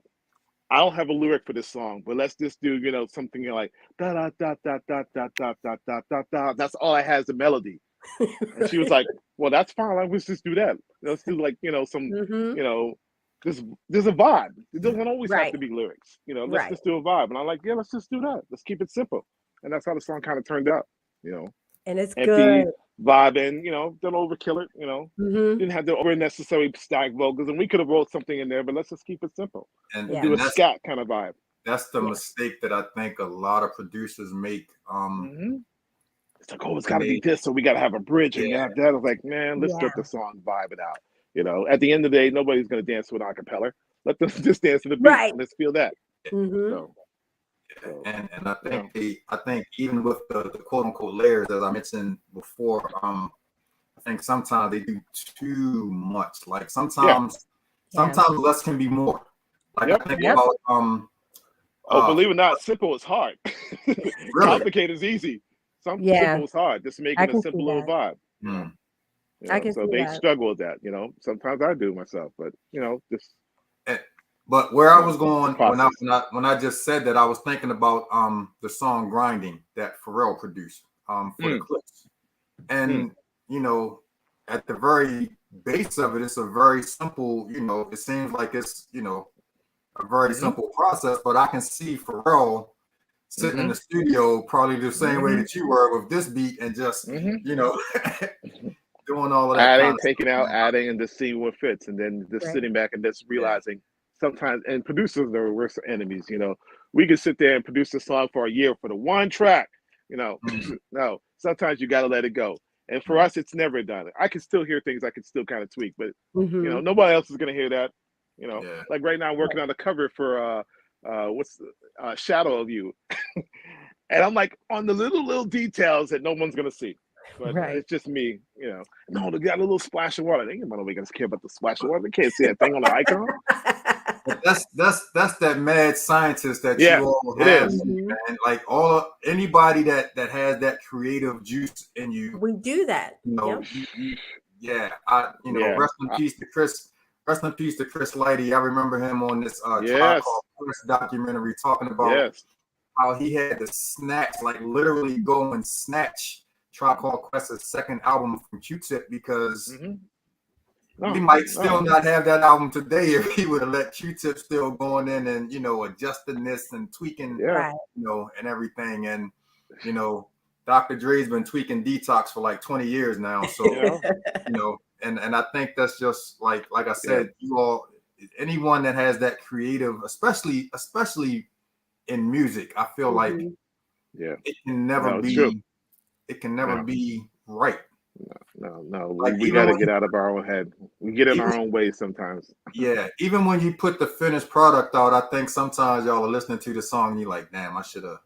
I don't have a lyric for this song, but let's just do, something like da da da da da da da da da da da. That's all I have is the melody. And she was like, well, that's fine. Let's just do that. Let's do like, some, there's a vibe. It doesn't always have to be lyrics. Let's just do a vibe. And I'm like, yeah, let's just do that. Let's keep it simple. And that's how the song kind of turned out, And it's empty, good. Vibing, don't overkill it, didn't have the unnecessary stack vocals, and we could have wrote something in there, but let's just keep it simple and do a scat kind of vibe. That's the mistake that I think a lot of producers make. It's like, oh, it's got to be this, so we got to have a bridge and have that. I was like, man, let's let the song vibe it out. At the end of the day, nobody's going to dance with an acapella. Let them just dance to the beat. Right. Let's feel that. And I think even with the quote unquote layers, as I mentioned before, I think sometimes they do too much. Like sometimes less can be more. Like I think about believe it or not, simple is hard. Really? Complicated is easy. Simple is hard. Just making a simple little vibe. So they struggle with that. Sometimes I do myself, but just. But where I was going when I just said that, I was thinking about the song "Grinding" that Pharrell produced for the clips, and at the very base of it, it's a very simple. It seems like it's a very simple process, but I can see Pharrell sitting in the studio probably the same way that you were with this beat and just doing all of that, adding and just seeing what fits, and then just sitting back and just realizing. Sometimes, and producers are the worst enemies. We could sit there and produce a song for a year for the one track. No, sometimes you got to let it go. And for us, it's never done. I can still hear things I can still kind of tweak, but you know, nobody else is gonna hear that. You know, like right now I'm working on the cover for what's Shadow of You. And I'm like on the little details that no one's gonna see. But it's just me, you know. No, they got a little splash of water. They ain't nobody gonna care about the splash of water. They can't see that thing on the icon. But that's that mad scientist that you all have, man. Like anybody that has that creative juice in you. We do that. You know, rest in peace to Chris. Rest in peace to Chris Lyte. I remember him on this Tribe Called Quest documentary talking about how he had to snatch, like literally go and snatch Tribe Called Quest's second album from Q-Tip because we might still not have that album today if he would have let Q-Tip still going in and, you know, adjusting this and tweaking, you know, and everything. And, you know, Dr. Dre's been tweaking Detox for like 20 years now. So, you know, and I think that's just like I said, you all, anyone that has that creative, especially in music, I feel like it can never be right. No. Like, we got to get out of our own head. We get in our own way sometimes. Yeah. Even when you put the finished product out, I think sometimes y'all are listening to the song and you're like, damn, I should have,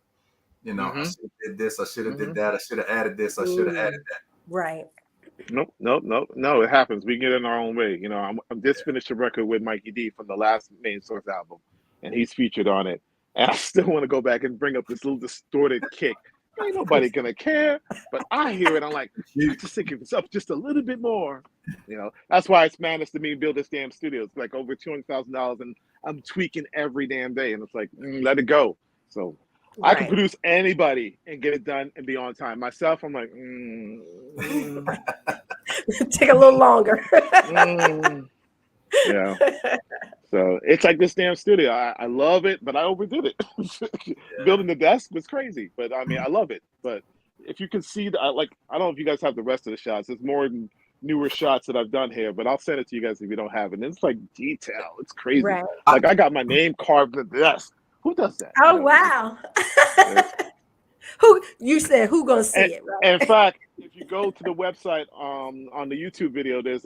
you know, I should have did this. I should have did that. I should have added this. I should have added that. Right. Nope. No, it happens. We get in our own way. You know, I'm just finished a record with Mikey D from the last Main Source album, and he's featured on it. And I still want to go back and bring up this little distorted kick. Ain't nobody gonna care, but I hear it. I'm like, I just think it's up just a little bit more. You know, that's why it's madness to me to build this damn studio. It's like over $200,000, and I'm tweaking every damn day. And it's like, let it go. So I can produce anybody and get it done and be on time. Myself, I'm like, take a little longer. Yeah. So it's like this damn studio. I love it, but I overdid it. Building the desk was crazy, but I mean, I love it. But if you can see, I don't know if you guys have the rest of the shots. There's more newer shots that I've done here, but I'll send it to you guys if you don't have it. And it's like detail. It's crazy. Right. Like I got my name carved in the desk. Who does that? Oh, you know? Wow. Who you said who gonna see it? Right? In fact, if you go to the website on the YouTube video, there's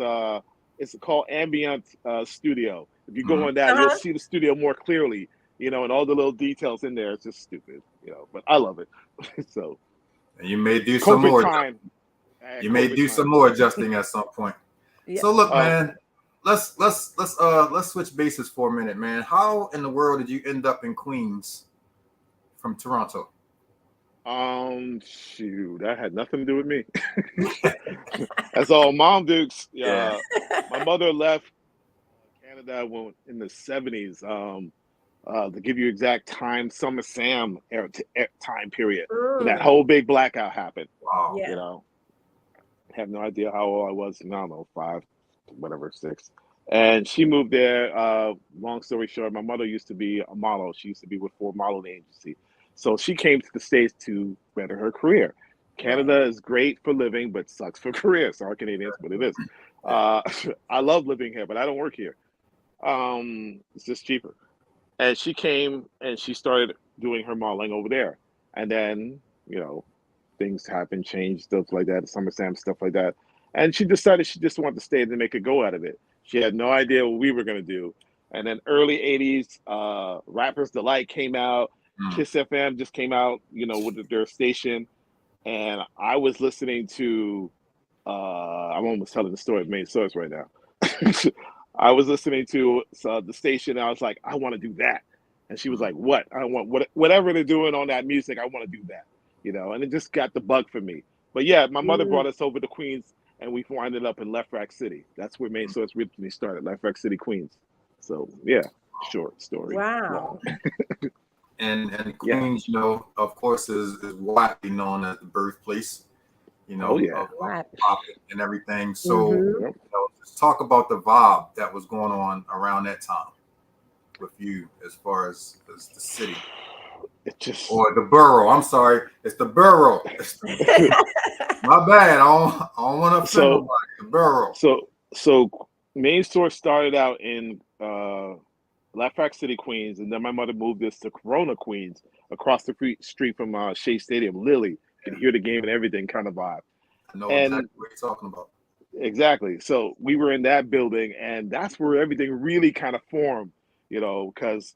it's called Ambient Studio. If you go on that, you'll see the studio more clearly, you know, and all the little details in there. It's just stupid, you know, but I love it. So and you may do some more. You may do some more adjusting at some point. So look, man, let's switch bases for a minute, man. How in the world did you end up in Queens from Toronto? Shoot, that had nothing to do with me. That's all Mom Dukes. My mother left Canada in the 70s. To give you exact time, Summer Sam time period. When that whole big blackout happened. Wow. You know, I have no idea how old I was. I don't know, 5, whatever, 6. And she moved there. Long story short, my mother used to be a model. She used to be with Ford Modeling Agency. So she came to the States to better her career. Canada is great for living, but sucks for career. Sorry, Canadians, but it is. I love living here, but I don't work here. It's just cheaper. And she came and she started doing her modeling over there. And then, you know, things happened, changed, stuff like that, Summer Sam, stuff like that. And she decided she just wanted to stay and make a go out of it. She had no idea what we were going to do. And then early 80s, Rappers Delight came out. Kiss FM just came out, you know, with their station. And I was listening to, I'm almost telling the story of Main Source right now. I was listening to the station. And I was like, I want to do that. And she was like, what? I want whatever they're doing on that music. I want to do that, you know, and it just got the bug for me. But yeah, my mother brought us over to Queens and we winded up in Left Rack City. That's where Main Source originally started, Left Rack City, Queens. So yeah, short story. Wow. And Queens, you know, of course, is widely known as the birthplace, you know, of pop and everything. So, you know, let's talk about the vibe that was going on around that time with you, as far as the city. Or the borough. I'm sorry, it's the borough. My bad. I don't want to offend nobody. The borough. So Main Source started out in Left Rack City, Queens, and then my mother moved us to Corona, Queens, across the street from Shea Stadium. Lily, you can hear the game and everything kind of vibe. I know exactly what you're talking about. Exactly. So we were in that building, and that's where everything really kind of formed, because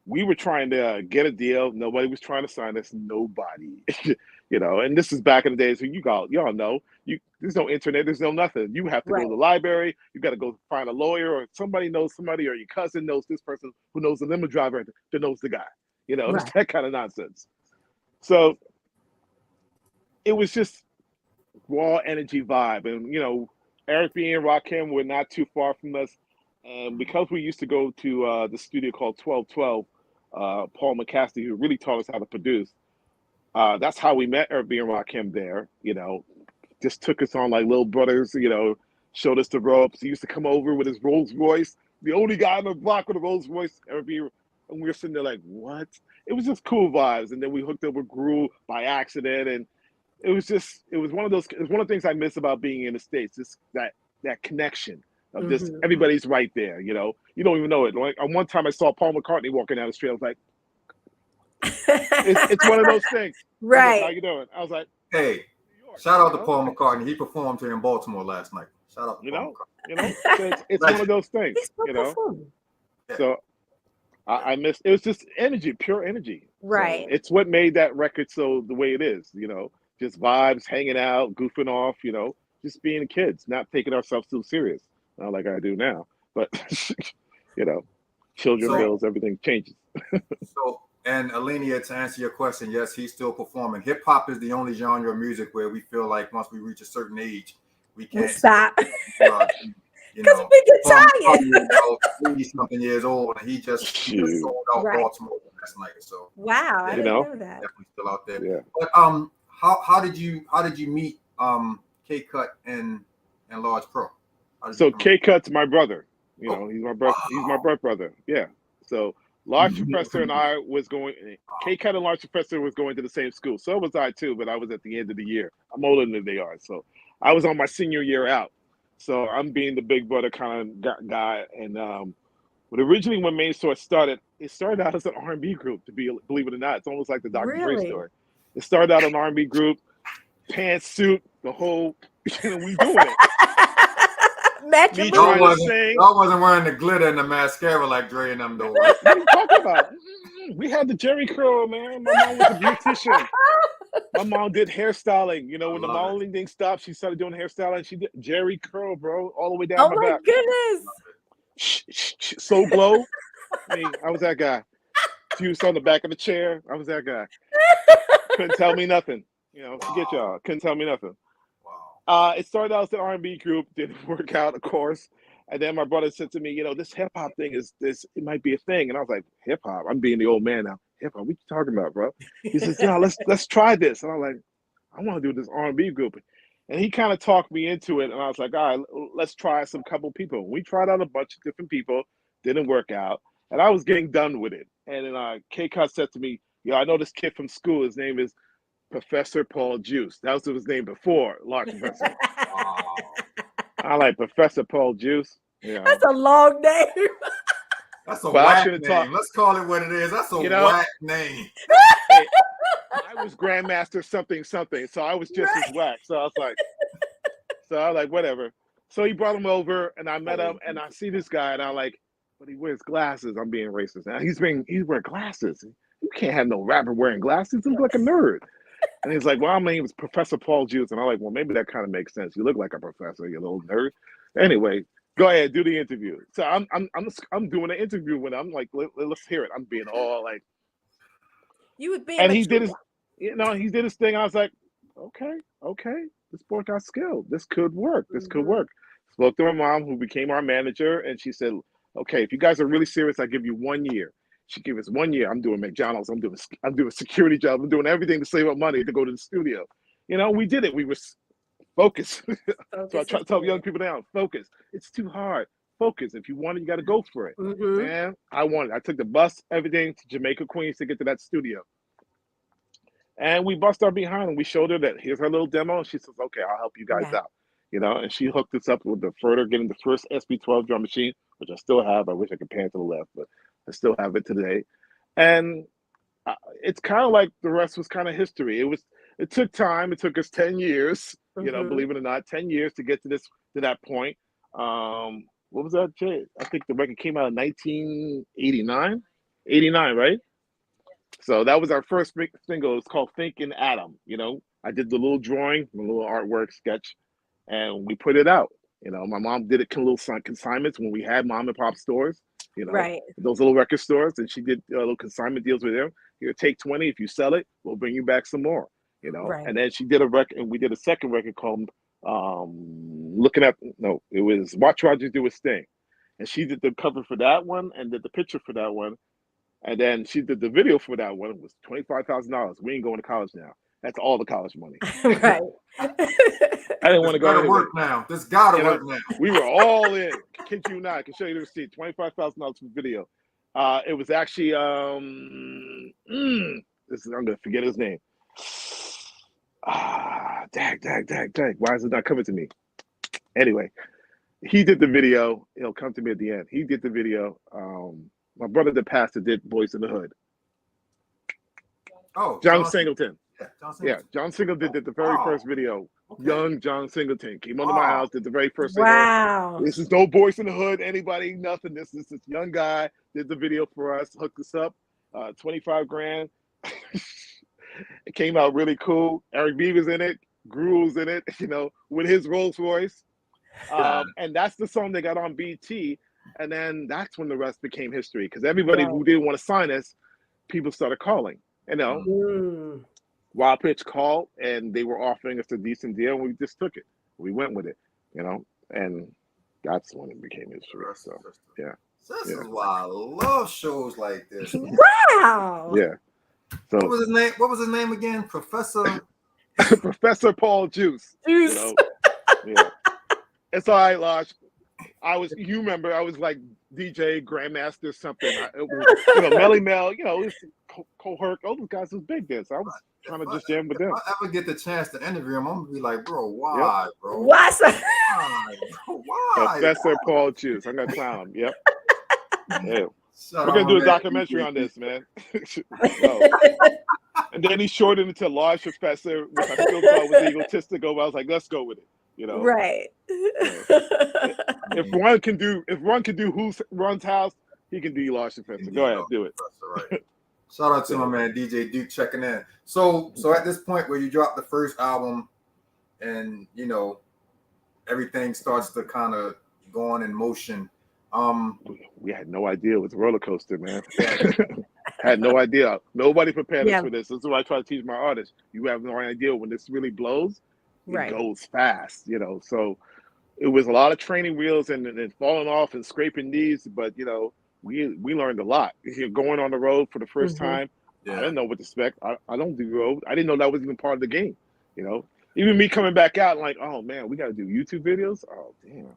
we were trying to get a deal. Nobody was trying to sign us. Nobody, and this is back in the days when y'all know, there's no internet, there's no nothing. You have to go to the library. You got to go find a lawyer, or somebody knows somebody, or your cousin knows this person who knows the limo driver that knows the guy. It's that kind of nonsense. So it was just raw energy vibe. And, Eric B and Rakim were not too far from us. And because we used to go to the studio called 1212, Paul McCasty, who really taught us how to produce, that's how we met Eric B and Rakim there, just took us on like little brothers, showed us the ropes. He used to come over with his Rolls Royce, the only guy on the block with a Rolls Royce, Eric B, and we were sitting there like, what? It was just cool vibes. And then we hooked up with Gru by accident, and it was one of the things I miss about being in the States, is that connection of just everybody's right there, you don't even know it. Like one time I saw Paul McCartney walking down the street, I was like, it's one of those things. Right. How you doing? I was like, hey, shout out to Paul McCartney. He performed here in Baltimore last night. Shout out to Paul McCartney. So it's one of those things, So I miss, it was just energy, pure energy. Right. So it's what made that record so the way it is, just vibes, hanging out, goofing off, just being kids, not taking ourselves too serious. Not like I do now, but children, bills, everything changes. And Alenia, to answer your question, yes, he's still performing. Hip hop is the only genre of music where we feel like once we reach a certain age, we can't stop. Because we get tired. 30-something years old, and he just sold out Baltimore last night. So wow, I didn't know that. Definitely still out there. Yeah. But how did you meet K Cut and Large Pro? So K Cut's my brother. He's my brother. Wow. He's my brother. Yeah. So Large Professor and I was going. K Cut and Large Professor was going to the same school. So was I too, but I was at the end of the year. I'm older than they are, so I was on my senior year out. So I'm being the big brother kind of guy. And but originally when Main Source started, it started out as an R&B group. Believe it or not, it's almost like the Dr. Dre story. It started out an R&B group, pantsuit, the whole. We doing it. Y'all wasn't wearing the glitter and the mascara like Dre and them though. What are you talking about? We had the Jerry curl, man. My mom was a beautician. My mom did hairstyling. When the modeling thing stopped, she started doing hairstyling. She did Jerry curl, bro, all the way down my back. Oh my goodness! So glow. I was that guy. Fused on the back of the chair. I was that guy. Couldn't tell me nothing. Forget y'all. Couldn't tell me nothing. It started out as an R&B group, didn't work out, of course. And then my brother said to me, this hip hop thing it might be a thing. And I was like, hip hop? I'm being the old man now. Hip hop? What you talking about, bro? He says, let's try this. And I'm like, I want to do this R&B group. And he kind of talked me into it. And I was like, all right, let's try some couple people. We tried out a bunch of different people, didn't work out. And I was getting done with it. And then K-Cut said to me, I know this kid from school. His name is Professor Paul Juice. That was his name before Large Professor. I like Professor Paul Juice. That's a long name. That's a whack name. Let's call it what it is. That's a whack name. Hey, I was Grandmaster something. So I was just as whack. So I was like, whatever. So he brought him over, and I met him, and I see this guy, and I'm like, but he wears glasses. I'm being racist now. He's wearing glasses. You can't have no rapper wearing glasses. He looks like a nerd. And he's like, well, my name is Professor Paul Juice. And I'm like, well, maybe that kind of makes sense. You look like a professor, you little nerd. Anyway, go ahead, do the interview. So I'm doing an interview with him. I'm like, let's hear it. I'm being all like, you would be. And he did his thing. I was like, okay, this boy got skill. This could work. Spoke to my mom, who became our manager, and she said, okay, if you guys are really serious, I give you 1 year. She gave us 1 year. I'm doing McDonald's. I'm doing security job. I'm doing everything to save up money to go to the studio. We did it. We were focused. So I try to tell young people now, focus. It's too hard. Focus. If you want it, you got to go for it. Man, I wanted. I took the bus, everything to Jamaica, Queens to get to that studio. And we bust our behind, and we showed her that here's her little demo. And she says, okay, I'll help you guys out. And she hooked us up with getting the first SB12 drum machine, which I still have. I wish I could pan to the left, but I still have it today. And it's kind of like the rest was kind of history. It was it took time. It took us 10 years, you know, Mhm. believe it or not, 10 years to get to that point. What was that, Jay? I think the record came out in 1989, 89, right? So that was our first big single. It's called Thinking Atom. You know, I did the little drawing, the little artwork sketch, and we put it out. You know, my mom did it little consignments when we had mom and pop stores, you know, Right. those little record stores, and she did little consignment deals with them. Here, take 20. If you sell it, we'll bring you back some more, you know. Right. And then she did a record, and we did a second record called it was Watch Roger Do His Thing. And she did the cover for that one and did the picture for that one. And then she did the video for that one. It was $25,000. We ain't going to college now. That's all the college money. Right. I didn't want to go to work now. This gotta work now. We were all in. Kid you not, I can show you the receipt. $25,000 for the video. It was actually I'm gonna forget his name. Dag. Why is it not coming to me? Anyway, he did the video. It'll come to me at the end. He did the video. My brother, the pastor, did Boys in the Hood. Oh, John Singleton. Yeah, John Singleton did the very first video. Okay. Young John Singleton came under my house, did the very first video. Wow. This is no Boys in the Hood, anybody, nothing. This is this young guy did the video for us, hooked us up, $25,000. It came out really cool. Eric B was in it, Gru was in it, you know, with his Rolls Royce. And that's the song that got on BT. And then that's when the rest became history, because everybody who didn't want to sign us, people started calling. You know, Wild Pitch called, and they were offering us a decent deal, and we just took it. We went with it, you know, and that's when it became history. So, yeah. This is why I love shows like this. Wow. Yeah. So what was his name? What was his name again? Professor Paul Juice. You know? Yeah. It's all right, Lodge. You remember, I was like DJ, Grandmaster, something. You know, Melly Mel, you know, it was Cohort. All those guys was big then. So I was trying to just jam with them. If I ever get the chance to interview him, I'm going to be like, bro, why, bro? Why? Professor Paul Juice. I'm going to clown him. Yep. Yeah. We're going to do a documentary on this, man. And then he shortened it to Large Professor, which I still thought was egotistical, but I was like, let's go with it. You know, right. If one can do who runs house, he can do Large Professor. Go ahead, do it. Right. Shout out to my man DJ Duke checking in. So at this point where you drop the first album, and you know everything starts to kind of go on in motion. We had no idea it was a roller coaster, man. Had no idea. Nobody prepared us for this. This is what I try to teach my artists. You have no idea when this really blows. It goes fast, you know. So it was a lot of training wheels and falling off and scraping knees, but you know, we learned a lot. Going on the road for the first time, I didn't know what to expect. I don't do road. I didn't know that was even part of the game, you know. Even me coming back out, like, oh man, we got to do YouTube videos. Oh damn.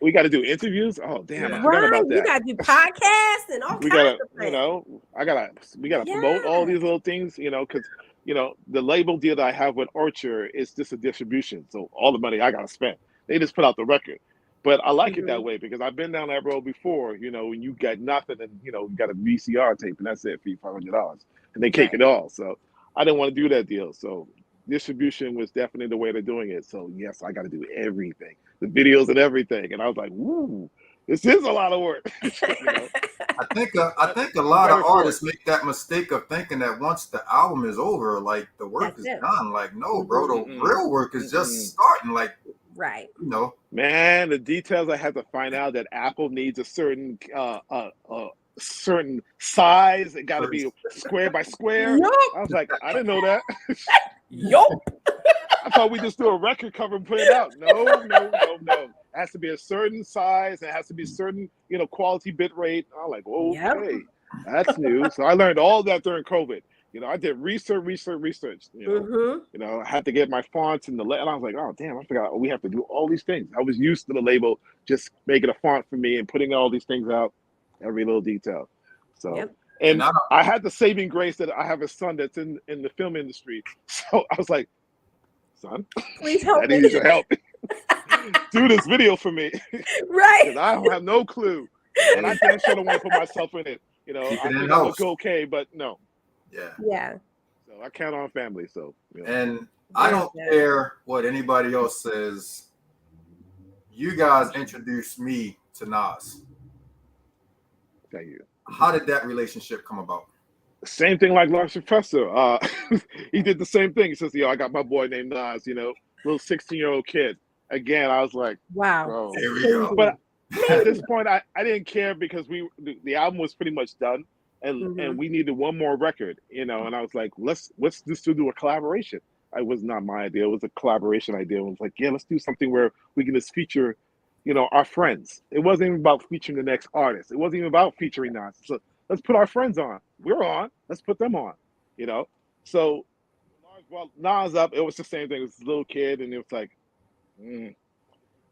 We got to do interviews. Oh damn, I forgot about that. You got to do podcasts and all kinds of things. You know, we gotta promote all these little things, you know, because you know the label deal that I have with Archer is just a distribution, so all the money I gotta spend. They just put out the record, but I like it that way because I've been down that road before. You know, when you got nothing and you know you got a VCR tape and that's it for $500, and they take it all. So I didn't want to do that deal. So distribution was definitely the way they're doing it. So yes, I got to do everything, the videos and everything. And I was like, woo, this is a lot of work. You know? I think a lot of artists make that mistake of thinking that once the album is over, like the work is done. Like, no, bro, the real work is just starting. Like, you know, man, the details I had to find out that Apple needs a certain size. It got to be square by square. I was like, I didn't know that. I thought we just do a record cover and put it out. No. It has to be a certain size. It has to be a certain, you know, quality bit rate. I'm like, okay, that's new. So I learned all that during COVID. You know, I did research. You know, I had to get my fonts and and I was like, oh damn, I forgot we have to do all these things. I was used to the label just making a font for me and putting all these things out, every little detail. So and I had the saving grace that I have a son that's in the film industry. So I was like, son, please help me. I need your help. Do this video for me. Because I don't have no clue. And I damn sure don't want to put myself in it. You know, I think I look okay, but no. Yeah. So I count on family. So and I don't care what anybody else says. You guys introduced me to Nas. Thank you. How did that relationship come about? Same thing like Large Professor. He did the same thing. He says, I got my boy named Nas, little 16-year-old kid. Again, I was like, wow. Bro. Here we go. But at this point, I didn't care because the album was pretty much done, and we needed one more record, and I was like, let's just do a collaboration. It was not my idea. It was a collaboration idea. It was like, yeah, let's do something where we can just feature, our friends. It wasn't even about featuring the next artist. It wasn't even about featuring Nas. So let's put our friends on. We're on. Let's put them on, So, well, Nas up, it was the same thing. It was a little kid, and it was like,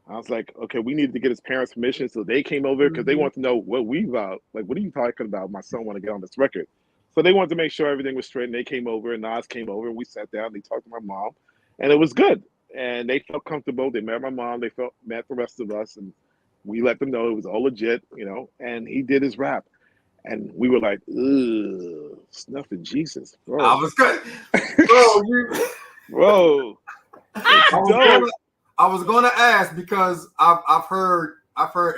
I was like, okay, we needed to get his parents' permission. So they came over because they wanted to know what we about. Like, what are you talking about? My son want to get on this record. So they wanted to make sure everything was straight. And they came over, and Nas came over, and we sat down. They talked to my mom, and it was good. And they felt comfortable. They met my mom. They met the rest of us, and we let them know it was all legit, And he did his rap, and we were like, ugh, snuffing Jesus, bro. I was good, bro. I was going to ask because I've heard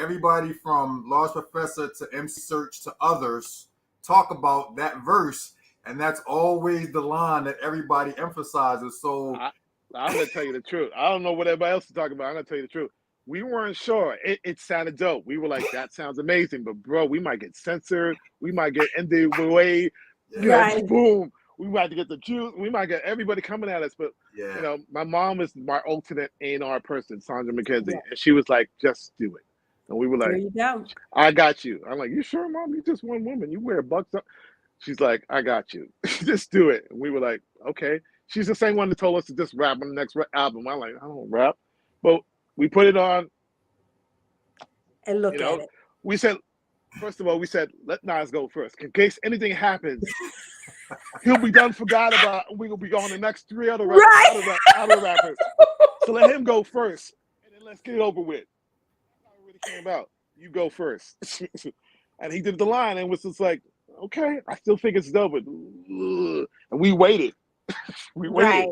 everybody from Large Professor to MC Search to others talk about that verse, and that's always the line that everybody emphasizes. So I'm gonna tell you the truth. I don't know what everybody else is talking about. I'm gonna tell you the truth. We weren't sure. It sounded dope. We were like, that sounds amazing, but bro, we might get censored. We might get NWA. Right. Boom. We might get the Jews. We might get everybody coming at us. But my mom is my alternate A&R person, Shawn McKenzie, and she was like, just do it. And we were like, there you go. I got you. I'm like, you sure, Mom? You just one woman. You wear bucks up. She's like, I got you. Just do it. And we were like, okay. She's the same one that told us to just rap on the next album. I'm like, I don't rap. But we put it on. And look at it. We said, first of all, let Nas go first. In case anything happens, he'll be done, forgot about, and we will be on the next 3 other rappers. So let him go first, and then let's get it over with. That's how it really came about. You go first. And he did the line, and was just like, okay, I still think it's dope, but and we waited. We waited. Right.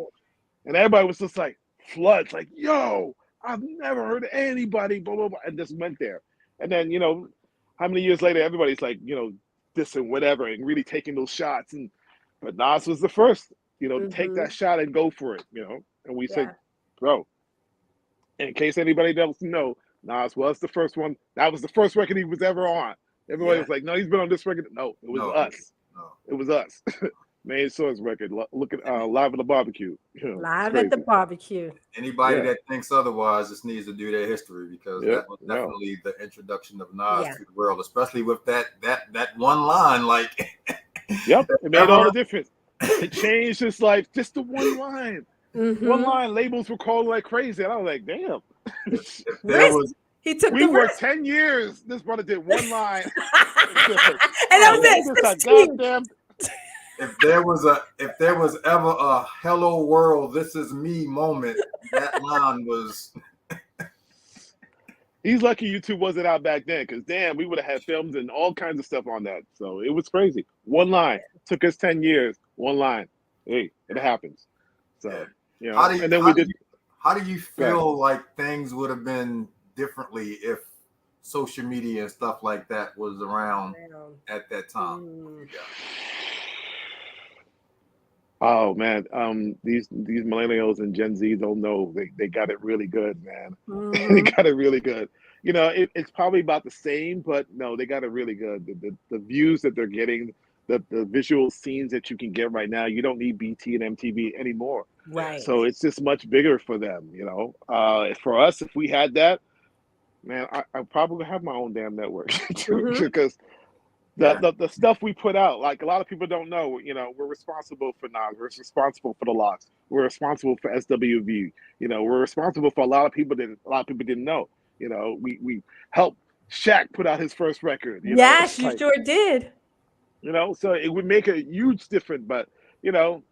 And everybody was just like, floods, like, yo, I've never heard of anybody, blah, blah, blah, and just went there. And then, how many years later, everybody's like, this and whatever, and really taking those shots. But Nas was the first, take that shot and go for it, And we said, bro, in case anybody doesn't know, Nas was the first one. That was the first record he was ever on. Everybody was like, no, he's been on this record. No, it was us. No. It was us. Main Source record. Look at Live at the Barbecue. Live at the Barbecue. Anybody that thinks otherwise just needs to do their history, because that was definitely the introduction of Nas to the world, especially with that one line. Like, it made all the difference. It changed his life. Just the one line. One line. Labels were calling like crazy, and I was like, damn. He took we worked 10 years. This brother did one line. And that was it. Goddamn. If there was ever a "Hello World, This Is Me" moment, that line was. He's lucky YouTube wasn't out back then, because damn, we would have had films and all kinds of stuff on that. So it was crazy. One line took us 10 years. One line. Hey, it happens. So how do you feel like things would have been differently if social media and stuff like that was around at that time? Oh man, these millennials and Gen Z don't know. They got it really good, man. They got it really good. It's probably about the same, but no, they got it really good. The views that they're getting, the visual scenes that you can get right now, you don't need BT and MTV anymore. Right. So it's just much bigger for them. For us, if we had that, man, I probably have my own damn network because. The stuff we put out, like a lot of people don't know, we're responsible for Nas, we're responsible for the Locks, we're responsible for SWV, we're responsible for a lot of people didn't know. We helped Shaq put out his first record. Yes, you sure did. So it would make a huge difference, but the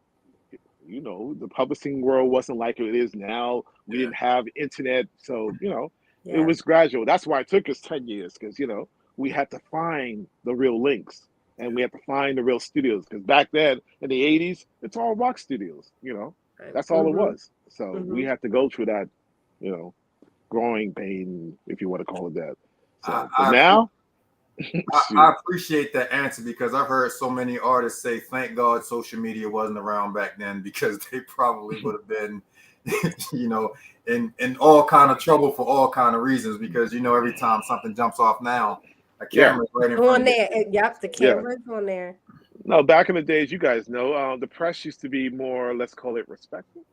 publishing world wasn't like it is now. We didn't have internet, so it was gradual. That's why it took us 10 years, because we had to find the real links. And we have to find the real studios, because back then in the 80s, it's all rock studios, you know, that's all it was. So we have to go through that, you know, growing pain, if you want to call it that. So now, I appreciate that answer, because I've heard so many artists say, thank God social media wasn't around back then, because they probably would have been, you know, in all kind of trouble for all kind of reasons, because, you know, every time something jumps off now, a camera's right in front of there. Yep, the camera's on there. No, back in the days, you guys know, the press used to be more, let's call it, respectful.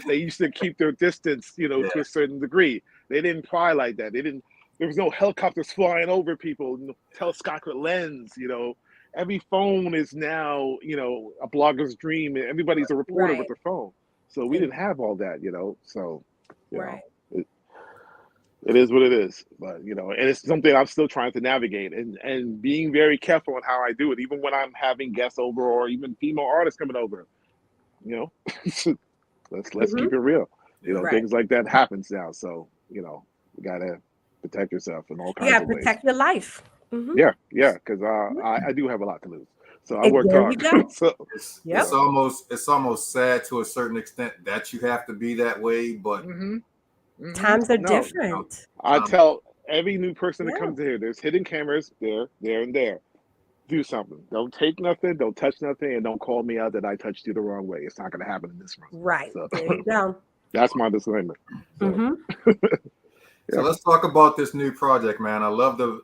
They used to keep their distance, you know, to a certain degree. They didn't pry like that. There was no helicopters flying over people, no telescopic lens, you know. Every phone is now, you know, a blogger's dream. Everybody's a reporter with their phone. So we didn't have all that, you know. So, you know, it is what it is. But, you know, and it's something I'm still trying to navigate, and being very careful on how I do it, even when I'm having guests over or even female artists coming over, you know. let's keep it real. You know, things like that happens now. So, you know, you gotta protect yourself in all kinds of ways. Protect your life. Yeah, because I do have a lot to lose. So I worked hard. So it's almost sad to a certain extent that you have to be that way, but times are different. I tell every new person that comes in here, there's hidden cameras there, and there. Do something. Don't take nothing. Don't touch nothing, and don't call me out that I touched you the wrong way. It's not going to happen in this room. Right. So, there you go. That's my disclaimer. So. So let's talk about this new project, man. I love the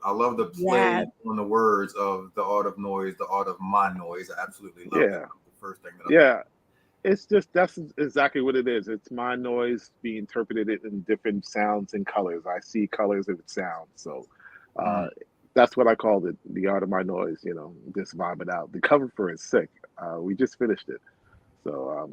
play on the words of the art of noise, the art of my noise. I absolutely love that. The first thing that it's just, that's exactly what it is. It's my noise being interpreted in different sounds and colors. I see colors of sound. So that's what I called it, the art of my noise, you know, just vibe it out. The cover for it is sick. We just finished it. So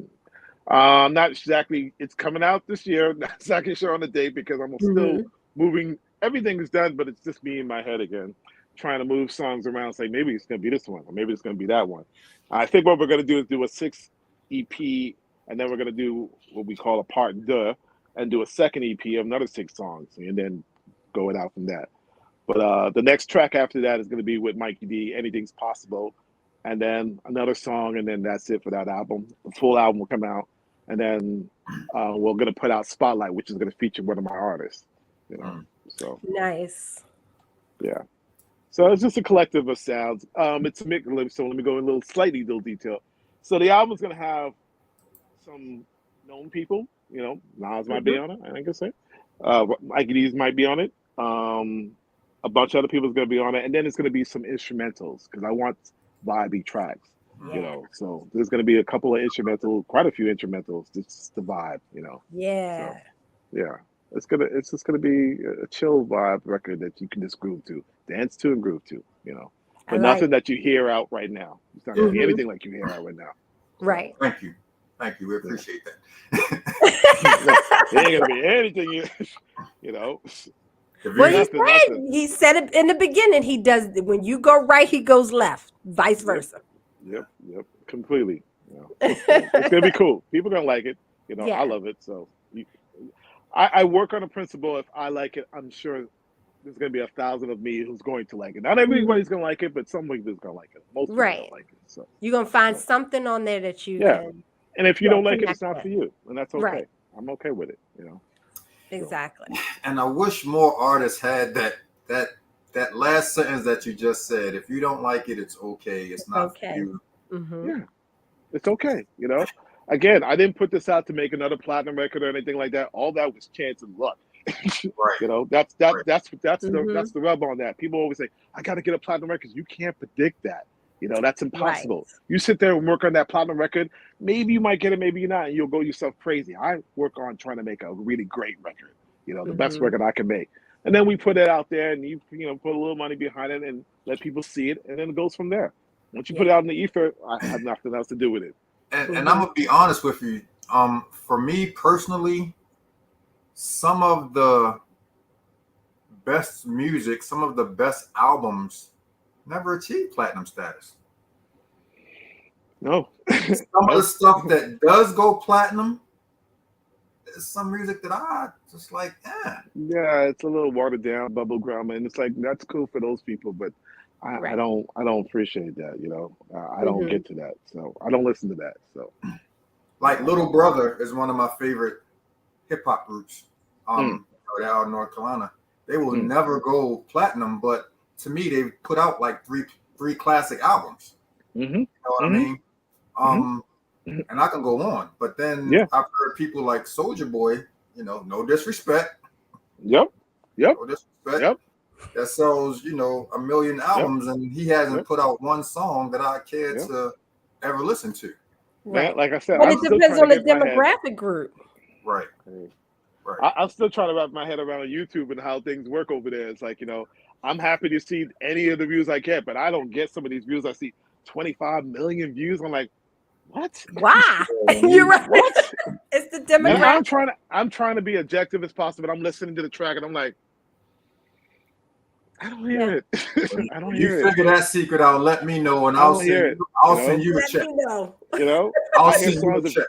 not exactly, it's coming out this year, not exactly sure on the date, because I'm still moving. Everything is done, but it's just me in my head again, trying to move songs around, say maybe it's going to be this one, or maybe it's going to be that one. I think what we're going to do is do a 6 EP, and then we're going to do what we call a part 2, and do a second EP of another 6 songs, and then go it out from that. But the next track after that is going to be with Mikey D, Anything's Possible, and then another song, and then that's it for that album. The full album will come out, and then we're going to put out Spotlight, which is going to feature one of my artists, you know. So nice. Yeah. So it's just a collective of sounds. It's a mix. So let me go in a little detail. So the album's going to have some known people, you know. Nas might be on it, I can say. Mikey D's might be on it. A bunch of other people's going to be on it, and then it's going to be some instrumentals, because I want vibey tracks, you know. So there's going to be a couple of quite a few instrumentals, just the vibe, you know. Yeah. So, it's just gonna be a chill vibe record that you can just groove to, dance to, and groove to, you know. But nothing that you hear out right now. It's not gonna be anything like you hear out right now. Right. Thank you. We appreciate that. It ain't gonna be anything you know. Well, he said it in the beginning. He does, when you go right, he goes left, vice versa. Yep, completely. You know. It's gonna be cool. People are gonna like it. You know, I love it. So I work on a principle. If I like it, I'm sure there's gonna be 1,000 of me who's going to like it. Not everybody's gonna like it, but some people's gonna like it. Most people don't like it. So you're gonna find something on there that you can. And if you don't like it, it's not for you, and that's okay. Right. I'm okay with it. You know. Exactly. And I wish more artists had that last sentence that you just said. If you don't like it, it's okay. It's not for you. Yeah, it's okay. You know. Again, I didn't put this out to make another platinum record or anything like that. All that was chance and luck. You know, that's the rub on that. People always say, "I got to get a platinum record." You can't predict that. You know, that's impossible. You sit there and work on that platinum record. Maybe you might get it, maybe you're not, and you'll go yourself crazy. I work on trying to make a really great record. You know, the best record I can make, and then we put it out there, and you know, put a little money behind it, and let people see it, and then it goes from there. Once you put it out in the ether, I have nothing else to do with it. And I'm gonna be honest with you. For me personally, some of the best music, some of the best albums never achieved platinum status. No. Some of the stuff that does go platinum is some music that I just like, Yeah, it's a little watered down, bubblegum, and it's like, that's cool for those people, but I don't appreciate that. You know, I don't get to that, so I don't listen to that. So, like Little Brother is one of my favorite hip hop groups. They're out in North Carolina. They will never go platinum, but to me, they've put out like three classic albums. You know what I mean? And I can go on, but then I've heard people like Soulja Boy, you know, no disrespect. No disrespect. That sells, you know, 1 million albums, and he hasn't put out one song that I care to ever listen to. Right. Like I said, but it depends on the demographic group. Right. I'm still trying to wrap my head around YouTube and how things work over there. It's like, you know, I'm happy to see any of the views I get, but I don't get some of these views. I see 25 million views. I'm like, what? Wow. You're right. What? It's the demographic. And I'm trying to be objective as possible. I'm listening to the track and I'm like, I don't hear it. I don't hear it. You figure that secret out. Let me know, and I'll send you a check. You know, I'll send you a check.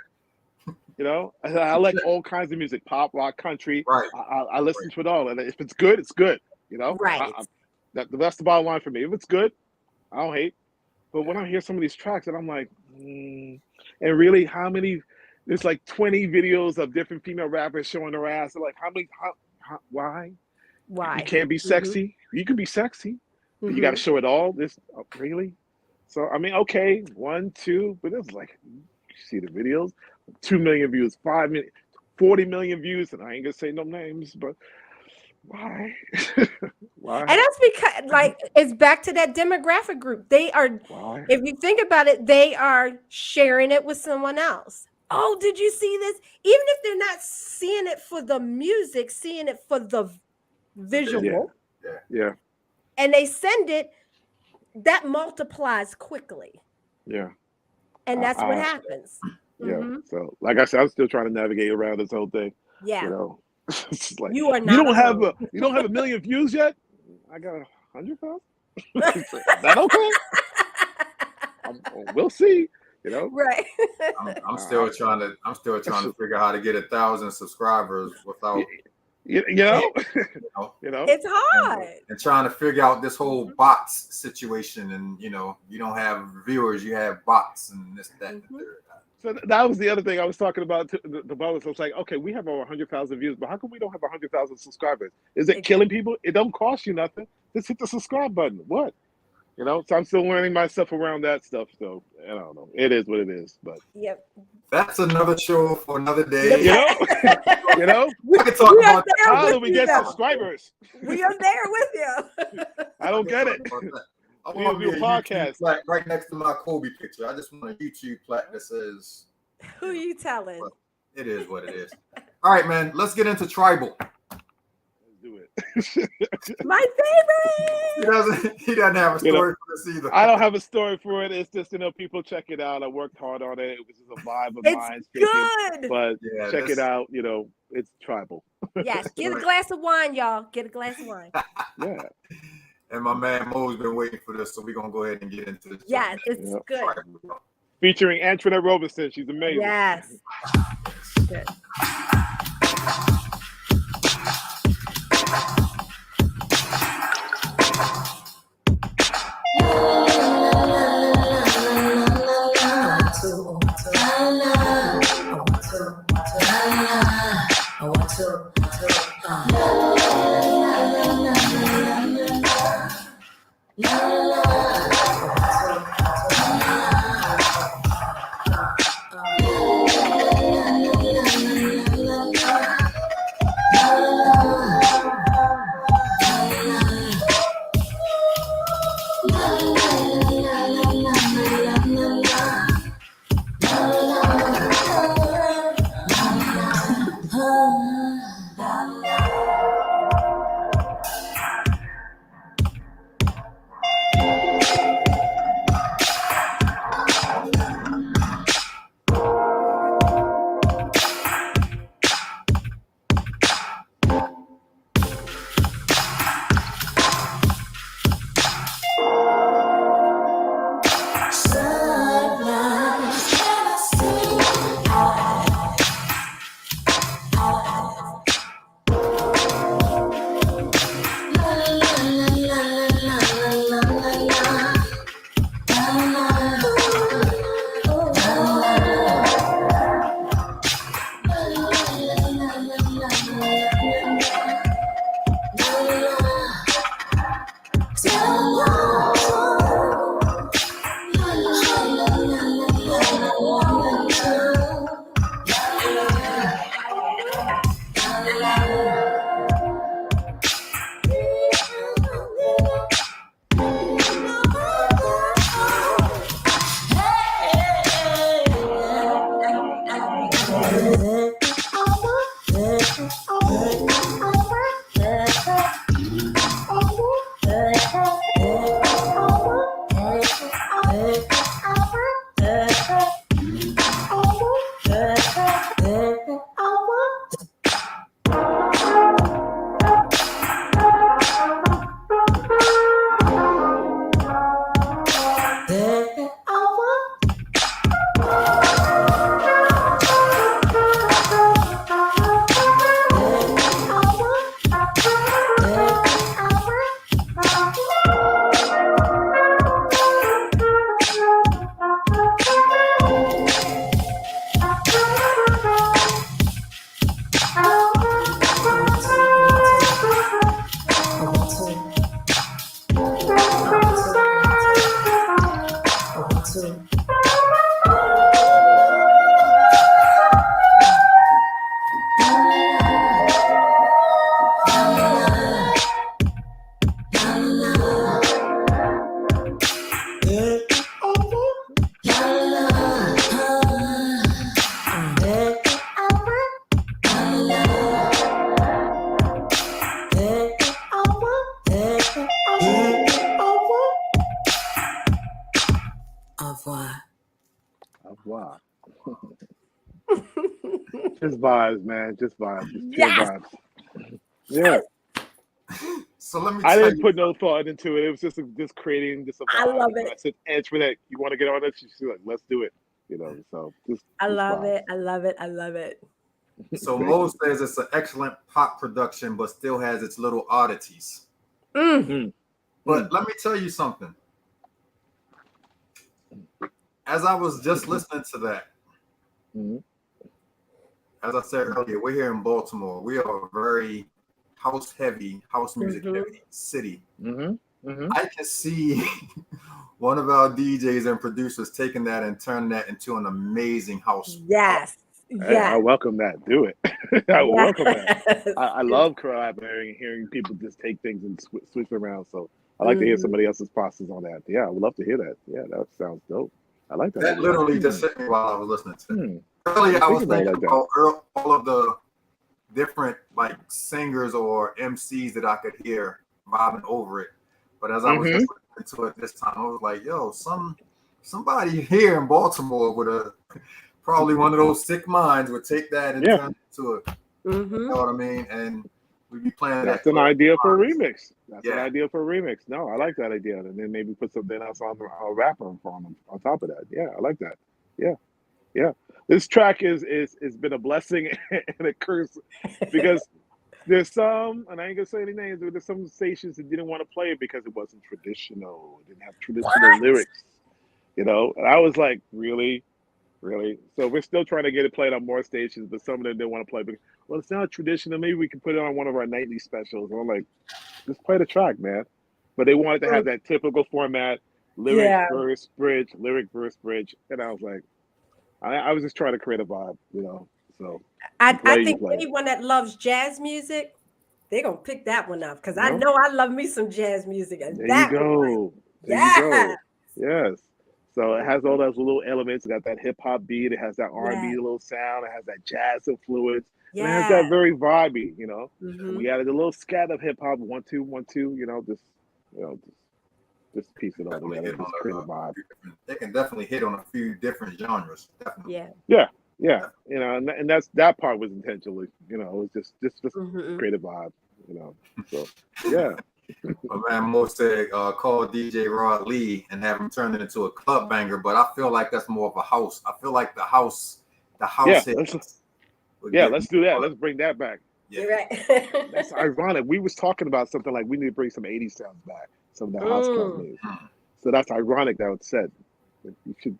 You know, I like all kinds of music, pop, rock, country. Right. I listen to it all, and if it's good, it's good. You know, right. That's the bottom line for me. If it's good, I don't hate. But when I hear some of these tracks, and I'm like, and really, how many? There's like 20 videos of different female rappers showing their ass. Like, how many? Why? Why? You can't be sexy. You can be sexy, but you got to show it all. This really? So I mean, okay, 1, 2, but it's like, you see the videos, 2 million views, 5 million, 40 million views, and I ain't gonna say no names, but why? Why? And that's because, like, it's back to that demographic group. They are, if you think about it, they are sharing it with someone else. Oh, did you see this? Even if they're not seeing it for the music, seeing it for the visual, and they send it, that multiplies quickly. And that's what happens. So like I said, I'm still trying to navigate around this whole thing. You know, it's like, you don't have 1 million views yet. I got 100,000. Is that okay? We'll see. You know, right? I'm still trying to figure out how to get 1,000 subscribers without. You know, it's hard. And trying to figure out this whole bots situation, and you know, you don't have viewers, you have bots, and this, that, and the third. So that was the other thing I was talking about. The brothers, I was like, okay, we have over 100,000 views, but how come we don't have 100,000 subscribers? Is it killing people? It don't cost you nothing. Just hit the subscribe button. What? You know, so I'm still learning myself around that stuff. So I don't know. It is what it is. But that's another show for another day. You know, we can talk about how do we get subscribers. We are there with you. I don't get it. I want to do a podcast right next to my Kobe picture. I just want a YouTube plaque that says, "Who are you telling?" It is what it is. All right, man. Let's get into tribal. Do it. My favorite. He doesn't have a story for this either. I don't have a story for it. It's just, you know, people check it out. I worked hard on it. It was just a vibe of mine. Good. But check it out. You know, it's tribal. Yes. Get a glass of wine, y'all. Get a glass of wine. Yeah. And my man Mo's been waiting for this, so we're gonna go ahead and get into this. Yes, it's good. Featuring Antoinette Robinson. She's amazing. Yes. Good. Wow. Just vibes, man. Just vibes. Just pure vibes. Yeah. So let me. I didn't put no thought into it. It was just creating just a vibe. I love it. I said, Antoinette, you want to get on this? She's like, let's do it. You know. So I love it. I love it. I love it. So Mo says it's an excellent pop production, but still has its little oddities. But let me tell you something. As I was just listening to that, as I said earlier, we're here in Baltimore. We are a very house music heavy city. I can see one of our DJs and producers taking that and turning that into an amazing house. Yes. Hey, I welcome that. Do it. I welcome that. I love collaborating, hearing people just take things and switch around. So I like to hear somebody else's process on that. Yeah, I would love to hear that. Yeah, that sounds dope. I like that. That literally just hit me while I was listening to it. Earlier, I was thinking about all of the different like singers or MCs that I could hear vibing over it. But as I was just listening to it this time, I was like, yo, somebody here in Baltimore would have probably one of those sick minds would take that and turn it into a, you know what I mean? And we'd be playing That's an idea for a remix. That's an idea for a remix. No, I like that idea. And then maybe put something else on a rapper on top of that. Yeah, I like that. Yeah. Yeah. This track is been a blessing and a curse because there's some, and I ain't gonna say any names, but there's some stations that didn't want to play it because it wasn't traditional. It didn't have traditional lyrics. You know, and I was like, really? So we're still trying to get it played on more stations, but some of them didn't want to play. But, well, it's not traditional. Maybe we can put it on one of our nightly specials. And I'm like, just play the track, man. But they wanted to have that typical format, lyric, verse, bridge, lyric, verse, bridge. And I was like, I was just trying to create a vibe, you know. So I think anyone that loves jazz music, they're gonna pick that one up because I know I love me some jazz music. And there you go. There you go. Yes. So it has all those little elements. It got that hip hop beat. It has that R&B little sound. It has that jazz influence. And it has that very vibey, you know. We added a little scat of hip hop, 1 2 1 2. You know, just piece it all together. Just create a vibe. They can definitely hit on a few different genres. Definitely. Yeah. You know, and that part was intentionally. You know, it was just create a vibe. You know, so yeah. My man Mo said, call DJ Rod Lee and have him turn it into a club banger, but I feel like that's more of a house. I feel like the house let's do that. Let's bring that back. You're right. That's ironic. We was talking about something like we need to bring some 80s sounds back, some of the house club music. So that's ironic that was said. You should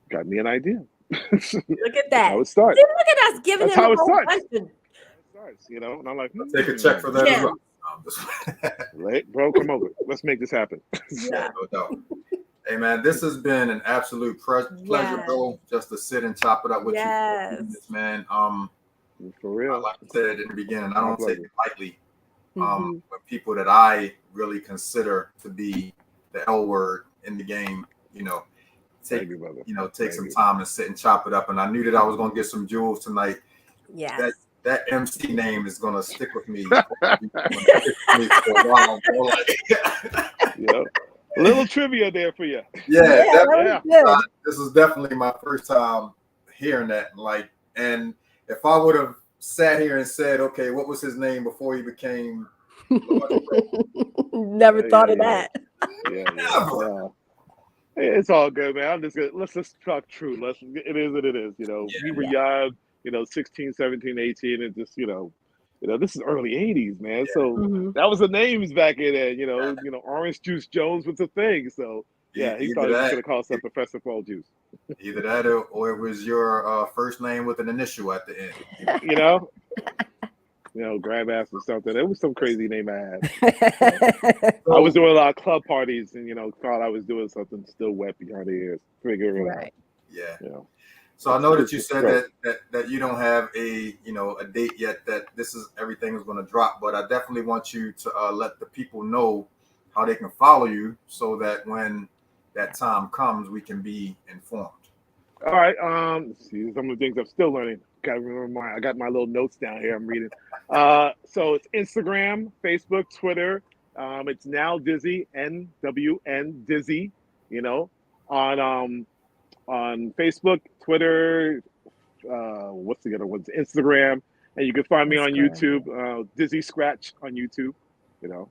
got me an idea. Look at that. That's how it starts. See, look at us giving him a whole bunch of starts, you know, and I'm like, take a check for that as well. Right, bro, come over. Let's make this happen. Yeah, no doubt. Hey man, this has been an absolute pleasure, bro. Just to sit and chop it up with you, man. For real. Like I said in the beginning, I don't take it lightly. When people that I really consider to be the L word in the game, you know, take some time and sit and chop it up. And I knew that I was gonna get some jewels tonight. Yeah. That MC name is gonna stick with me for a while. Yeah. A little trivia there for you. Yeah. This is definitely my first time hearing that. Like, and if I would have sat here and said, okay, what was his name before he became Never thought of that. Yeah. It's all good, man. Let's just talk true. It is what it is. You know, we were young, you know, 16, 17, 18, and just, you know, this is early 80s, man. Yeah. So that was the names back in there, you know, Orange Juice Jones was a thing. So yeah, he thought he was going to call himself Professor Fall Juice. Either that or it was your first name with an initial at the end. You know, grab ass or something. It was some crazy name I had. I was doing a lot of club parties and, you know, thought I was doing something still wet behind the ears. Figuring it out. Yeah. You know. So I know that you said that you don't have a date yet that this is everything is going to drop, but I definitely want you to let the people know how they can follow you so that when that time comes, we can be informed. All right. See some of the things I'm still learning. Gotta remember I got my little notes down here. I'm reading. So it's Instagram, Facebook, Twitter. It's now Dizzy, NWN Dizzy. You know, on Facebook, Twitter, what's the other ones? Instagram, and you can find me on YouTube, Dizzy Scratch on YouTube, you know.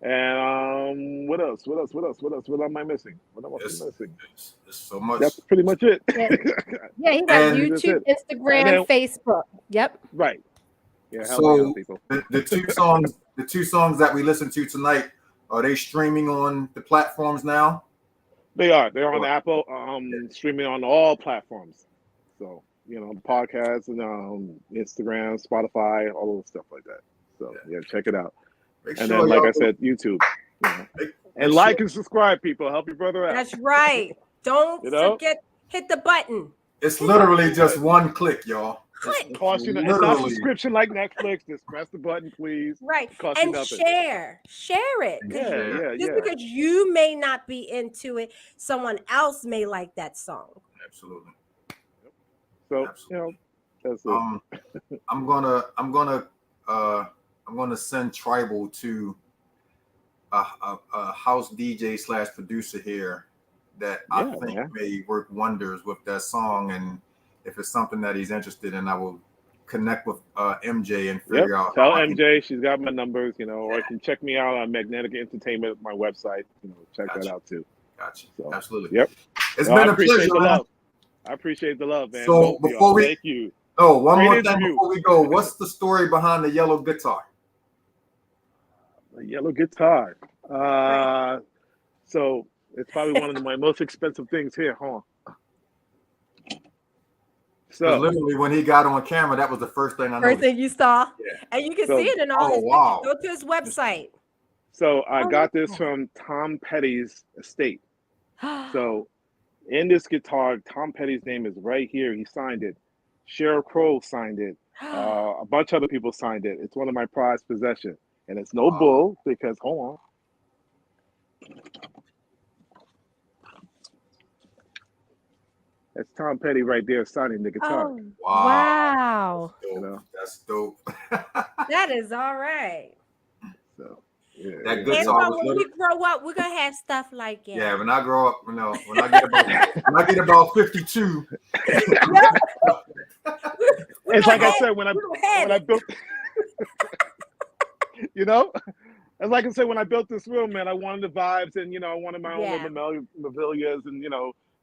And what else? What am I missing? What am I missing? It's so much. That's pretty much it. Yeah, he got YouTube, Instagram, Facebook. Yep. Right. Yeah. So the two songs that we listened to tonight, are they streaming on the platforms now? They are. They're on Apple, streaming on all platforms. So, you know, podcasts and Instagram, Spotify, all those stuff like that. So, yeah, check it out. And then, like I said, YouTube. You know. And like and subscribe, people. Help your brother out. That's right. Don't forget, hit the button. It's literally just one click, y'all. It's not a subscription like Netflix. Just press the button, please. Right. And share it. Just because you may not be into it, someone else may like that song. Absolutely. So, you know, that's it. I'm gonna send Tribal to a house DJ / producer here that I think may work wonders with that song, and if it's something that he's interested in, I will connect with MJ and figure out. Tell MJ she's got my numbers, you know, or you can check me out on Magnetic Entertainment, my website. You know, check that out too. Gotcha. So, absolutely. Yep. It's been a pleasure, man. I appreciate the love, man. So thank you. Oh, one more thing before we go. What's the story behind the yellow guitar? The yellow guitar. So it's probably one of my most expensive things here, huh? So literally, when he got on camera, that was the first thing I noticed. First thing you saw, and you can see it in all his pictures. Go to his website. So I got this from Tom Petty's estate. So in this guitar, Tom Petty's name is right here. He signed it. Sheryl Crow signed it. A bunch of other people signed it. It's one of my prized possessions. And it's no bull because, hold on. That's Tom Petty right there signing the guitar. Oh, wow. That's dope. That is all right. So, that guitar when we grow up, we're going to have stuff like that. Yeah, when I grow up, when I get about 52. It's like I said, when I built... You know, and like I said, when I built this room, man, I wanted the vibes, and I wanted my own little Mavilias, and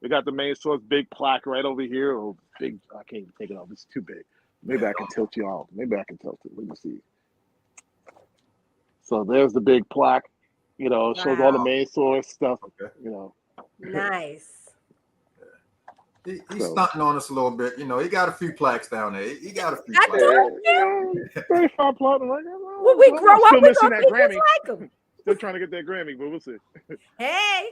we got the main source big plaque right over here. Oh, big! I can't even take it off; it's too big. Maybe I can tilt you off. Maybe I can tilt it. Let me see. So there's the big plaque. It shows all the main source stuff. Nice. He's stunting on us a little bit. You know, he got a few plaques down there. He got a few plaques. 35 platinum. Like, when we grow up, we're going to be Grammy. like him. Still trying to get that Grammy, but we'll see. Hey.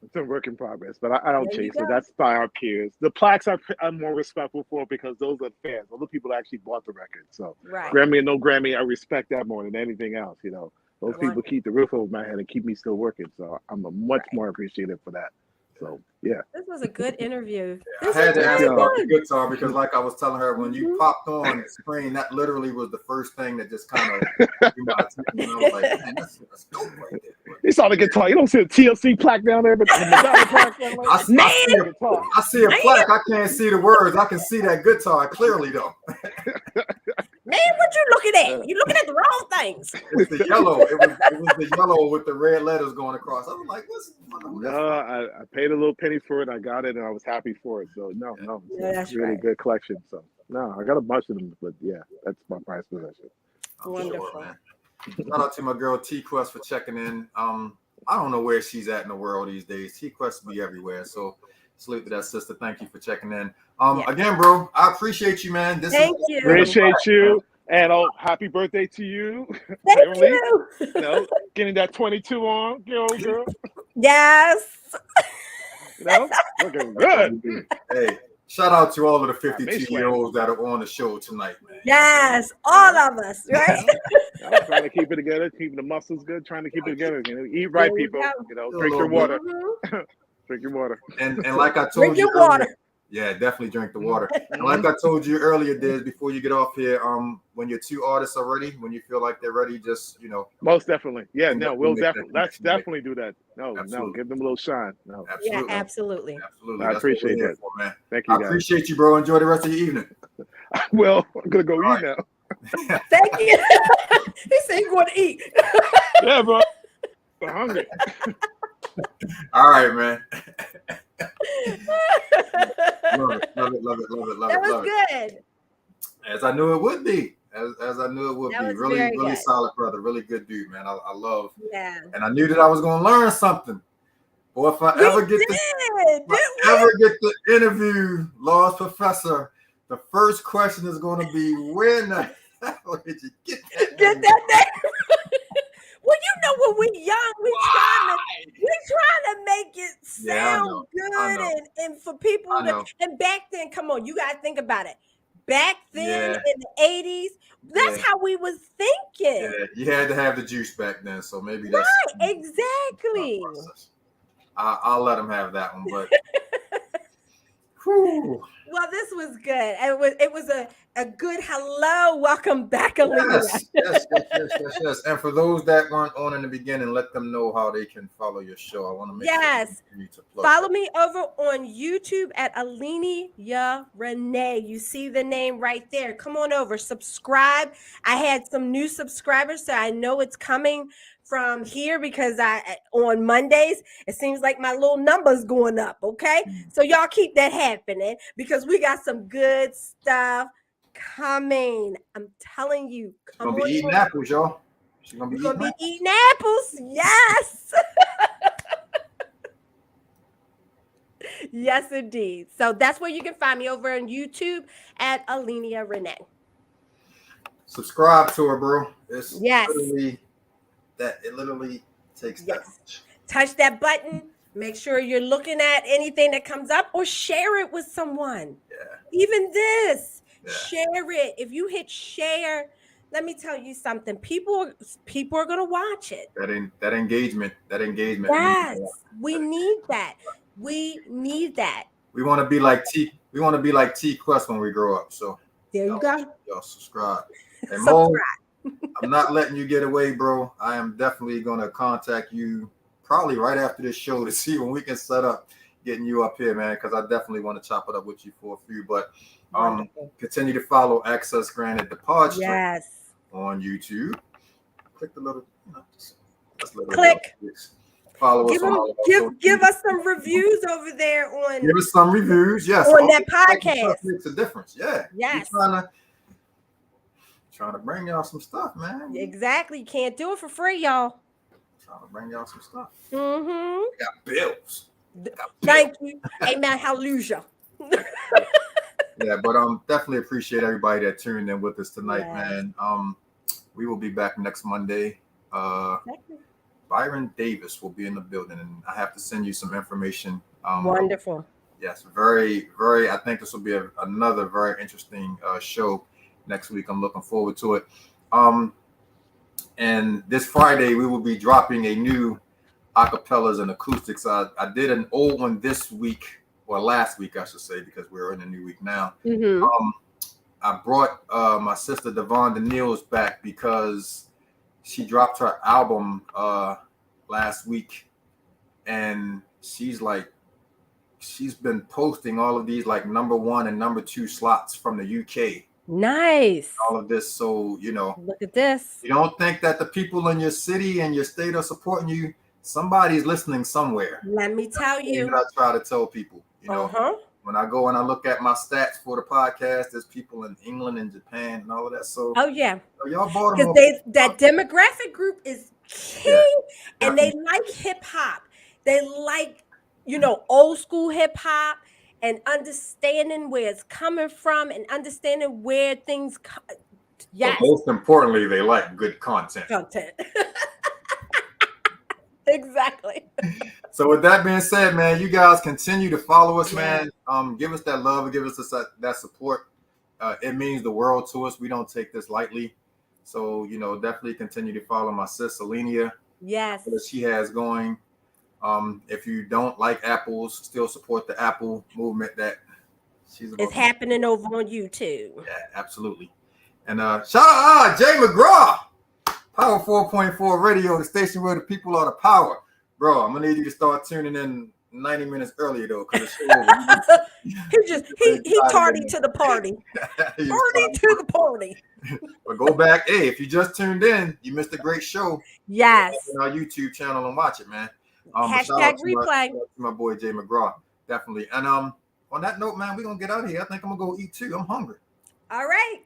It's a work in progress, but I don't chase it. That's by our peers. The plaques I'm more respectful for because those are fans. Those are people that actually bought the record. So Grammy and no Grammy, I respect that more than anything else. You know, those people keep the roof over my head and keep me still working. So I'm much more appreciative for that. So yeah, this was a good interview. I had to ask about the guitar because, like I was telling her, when you popped on the screen, that literally was the first thing that just kind of. I was like, man, that's dope right there. You saw the guitar. You don't see a TLC plaque down there, but the Madonna plaque. I see a plaque. I can't see the words. I can see that guitar clearly, though. Man, what you looking at? You looking at the wrong things. It's the yellow. It was the yellow with the red letters going across. I was like, I paid a little penny for it. I got it, and I was happy for it. So it's a really good collection. So I got a bunch of them, but yeah, that's my prized possession. Wonderful. Sure, man. Shout out to my girl T Quest for checking in. I don't know where she's at in the world these days. T Quest be everywhere. So salute to that sister. Thank you for checking in. Again, bro, I appreciate you, man. Thank you. Appreciate you. And happy birthday to you. Thank you. You know, getting that 22 on, girl. Yes. You know, looking good. Hey, shout out to all of the 52-year-olds that are on the show tonight, man. Yes, all of us, right? I'm trying to keep it together, keeping the muscles good, trying to keep it together. You know, eat right, people. You know, drink your water. Drink your water. And like I told drink you your water. Yeah, definitely drink the water. And like I told you earlier, Diz, before you get off here, when your two artists are ready, when you feel like they're ready, just most definitely. Yeah, we'll definitely let's definitely do that. No, give them a little shine. No, absolutely. Yeah, absolutely. Absolutely. I appreciate that. For, man. Thank you. I appreciate you, bro. Enjoy the rest of your evening. Well, I'm gonna go eat now. Thank you. He said he's going to eat. Yeah, bro. I'm hungry. All right, man. Love it. That was good. As I knew it would be. As I knew it would be. Really solid brother. Really good dude, man. I love. Yeah. And I knew that I was going to learn something. Or if I ever get to interview Law's Professor, the first question is going to be, where the hell did you get that name? Well, you know, when we're young, we're trying to make it sound good and for people and back then, come on, you gotta think about it. Back then in the 80s, that's how we was thinking. Yeah, you had to have the juice back then, so maybe that's right, exactly. I'll let him have that one, but well, this was good. It was a good hello. Welcome back, Alina. Yes. And for those that weren't on in the beginning, let them know how they can follow your show. I want to make sure follow me over on YouTube at Alina Renee. You see the name right there. Come on over, subscribe. I had some new subscribers, so I know it's coming from here because on Mondays it seems like my little number's going up. Okay, so y'all keep that happening because we got some good stuff coming. I'm telling you, come on. Gonna be eating apples, y'all. She's gonna be eating apples. Yes. Yes, indeed. So that's where you can find me over on YouTube at Alina Renee. Subscribe to her, bro. It's it literally takes that much. Touch that button. Make sure you're looking at anything that comes up or share it with someone. Yeah. Even this. Yeah. Share it. If you hit share, let me tell you something. People are gonna watch it. That engagement. Yes, we need that. We need that. We want to be like T. We want to be like T Quest when we grow up. So there you go. Y'all subscribe. And Mo, I'm not letting you get away, bro. I am definitely gonna contact you probably right after this show to see when we can set up getting you up here, man. Because I definitely want to chop it up with you for a few. But continue to follow Access Granted the Pod on YouTube. Click the little, click. Follow us. Give us some reviews over there on. Give us some reviews, yes. On that podcast makes a difference. Yeah. Yes. Trying to bring y'all some stuff, man. Exactly. You can't do it for free, y'all. Trying to bring y'all some stuff. Mm-hmm. We got bills. Thank you. Amen. Hallelujah. Yeah, but definitely appreciate everybody that tuned in with us tonight, man. We will be back next Monday. Byron Davis will be in the building, and I have to send you some information. Wonderful. Yes, very, very. I think this will be another very interesting show next week. I'm looking forward to it. And this Friday we will be dropping a new acapellas and acoustics. I did an old one this week, or last week, I should say, because we're in a new week now. I brought my sister Devon Daniels back because she dropped her album last week, and she's been posting all of these like #1 and #2 slots from the UK. Nice. All of this, so look at this. You don't think that the people in your city and your state are supporting you? Somebody's listening somewhere. Let me tell you. I try to tell people, when I go and I look at my stats for the podcast, there's people in England and Japan and all of that. So, y'all Baltimore, because that demographic group is key, and they like hip hop. They like, old school hip hop and understanding where it's coming from and understanding where things. But most importantly, they like good content. Exactly. So with that being said, man, you guys continue to follow us, man. Give us that love, give us that support. It means the world to us. We don't take this lightly. So, definitely continue to follow my sis, Selenia. Yes. What she has going. If you don't like apples, still support the Apple movement that she's about. It's happening over on YouTube. Yeah, absolutely. And shout out Jay McGraw. Power 4.4 Radio, the station where the people are the power. Bro, I'm gonna need you to start tuning in 90 minutes earlier though, because he tardy to the party. Tardy to the party. But go back. Hey, if you just tuned in, you missed a great show. Yes. On our YouTube channel and watch it, man. Hashtag replay. To my boy Jay McGraw, definitely. And on that note, man, we're gonna get out of here. I think I'm gonna go eat too. I'm hungry. All right.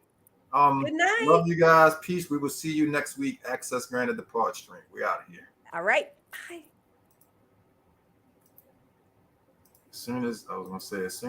Good night. Love you guys. Peace. We will see you next week. Access granted the pod stream. We out of here. All right. Bye. As soon as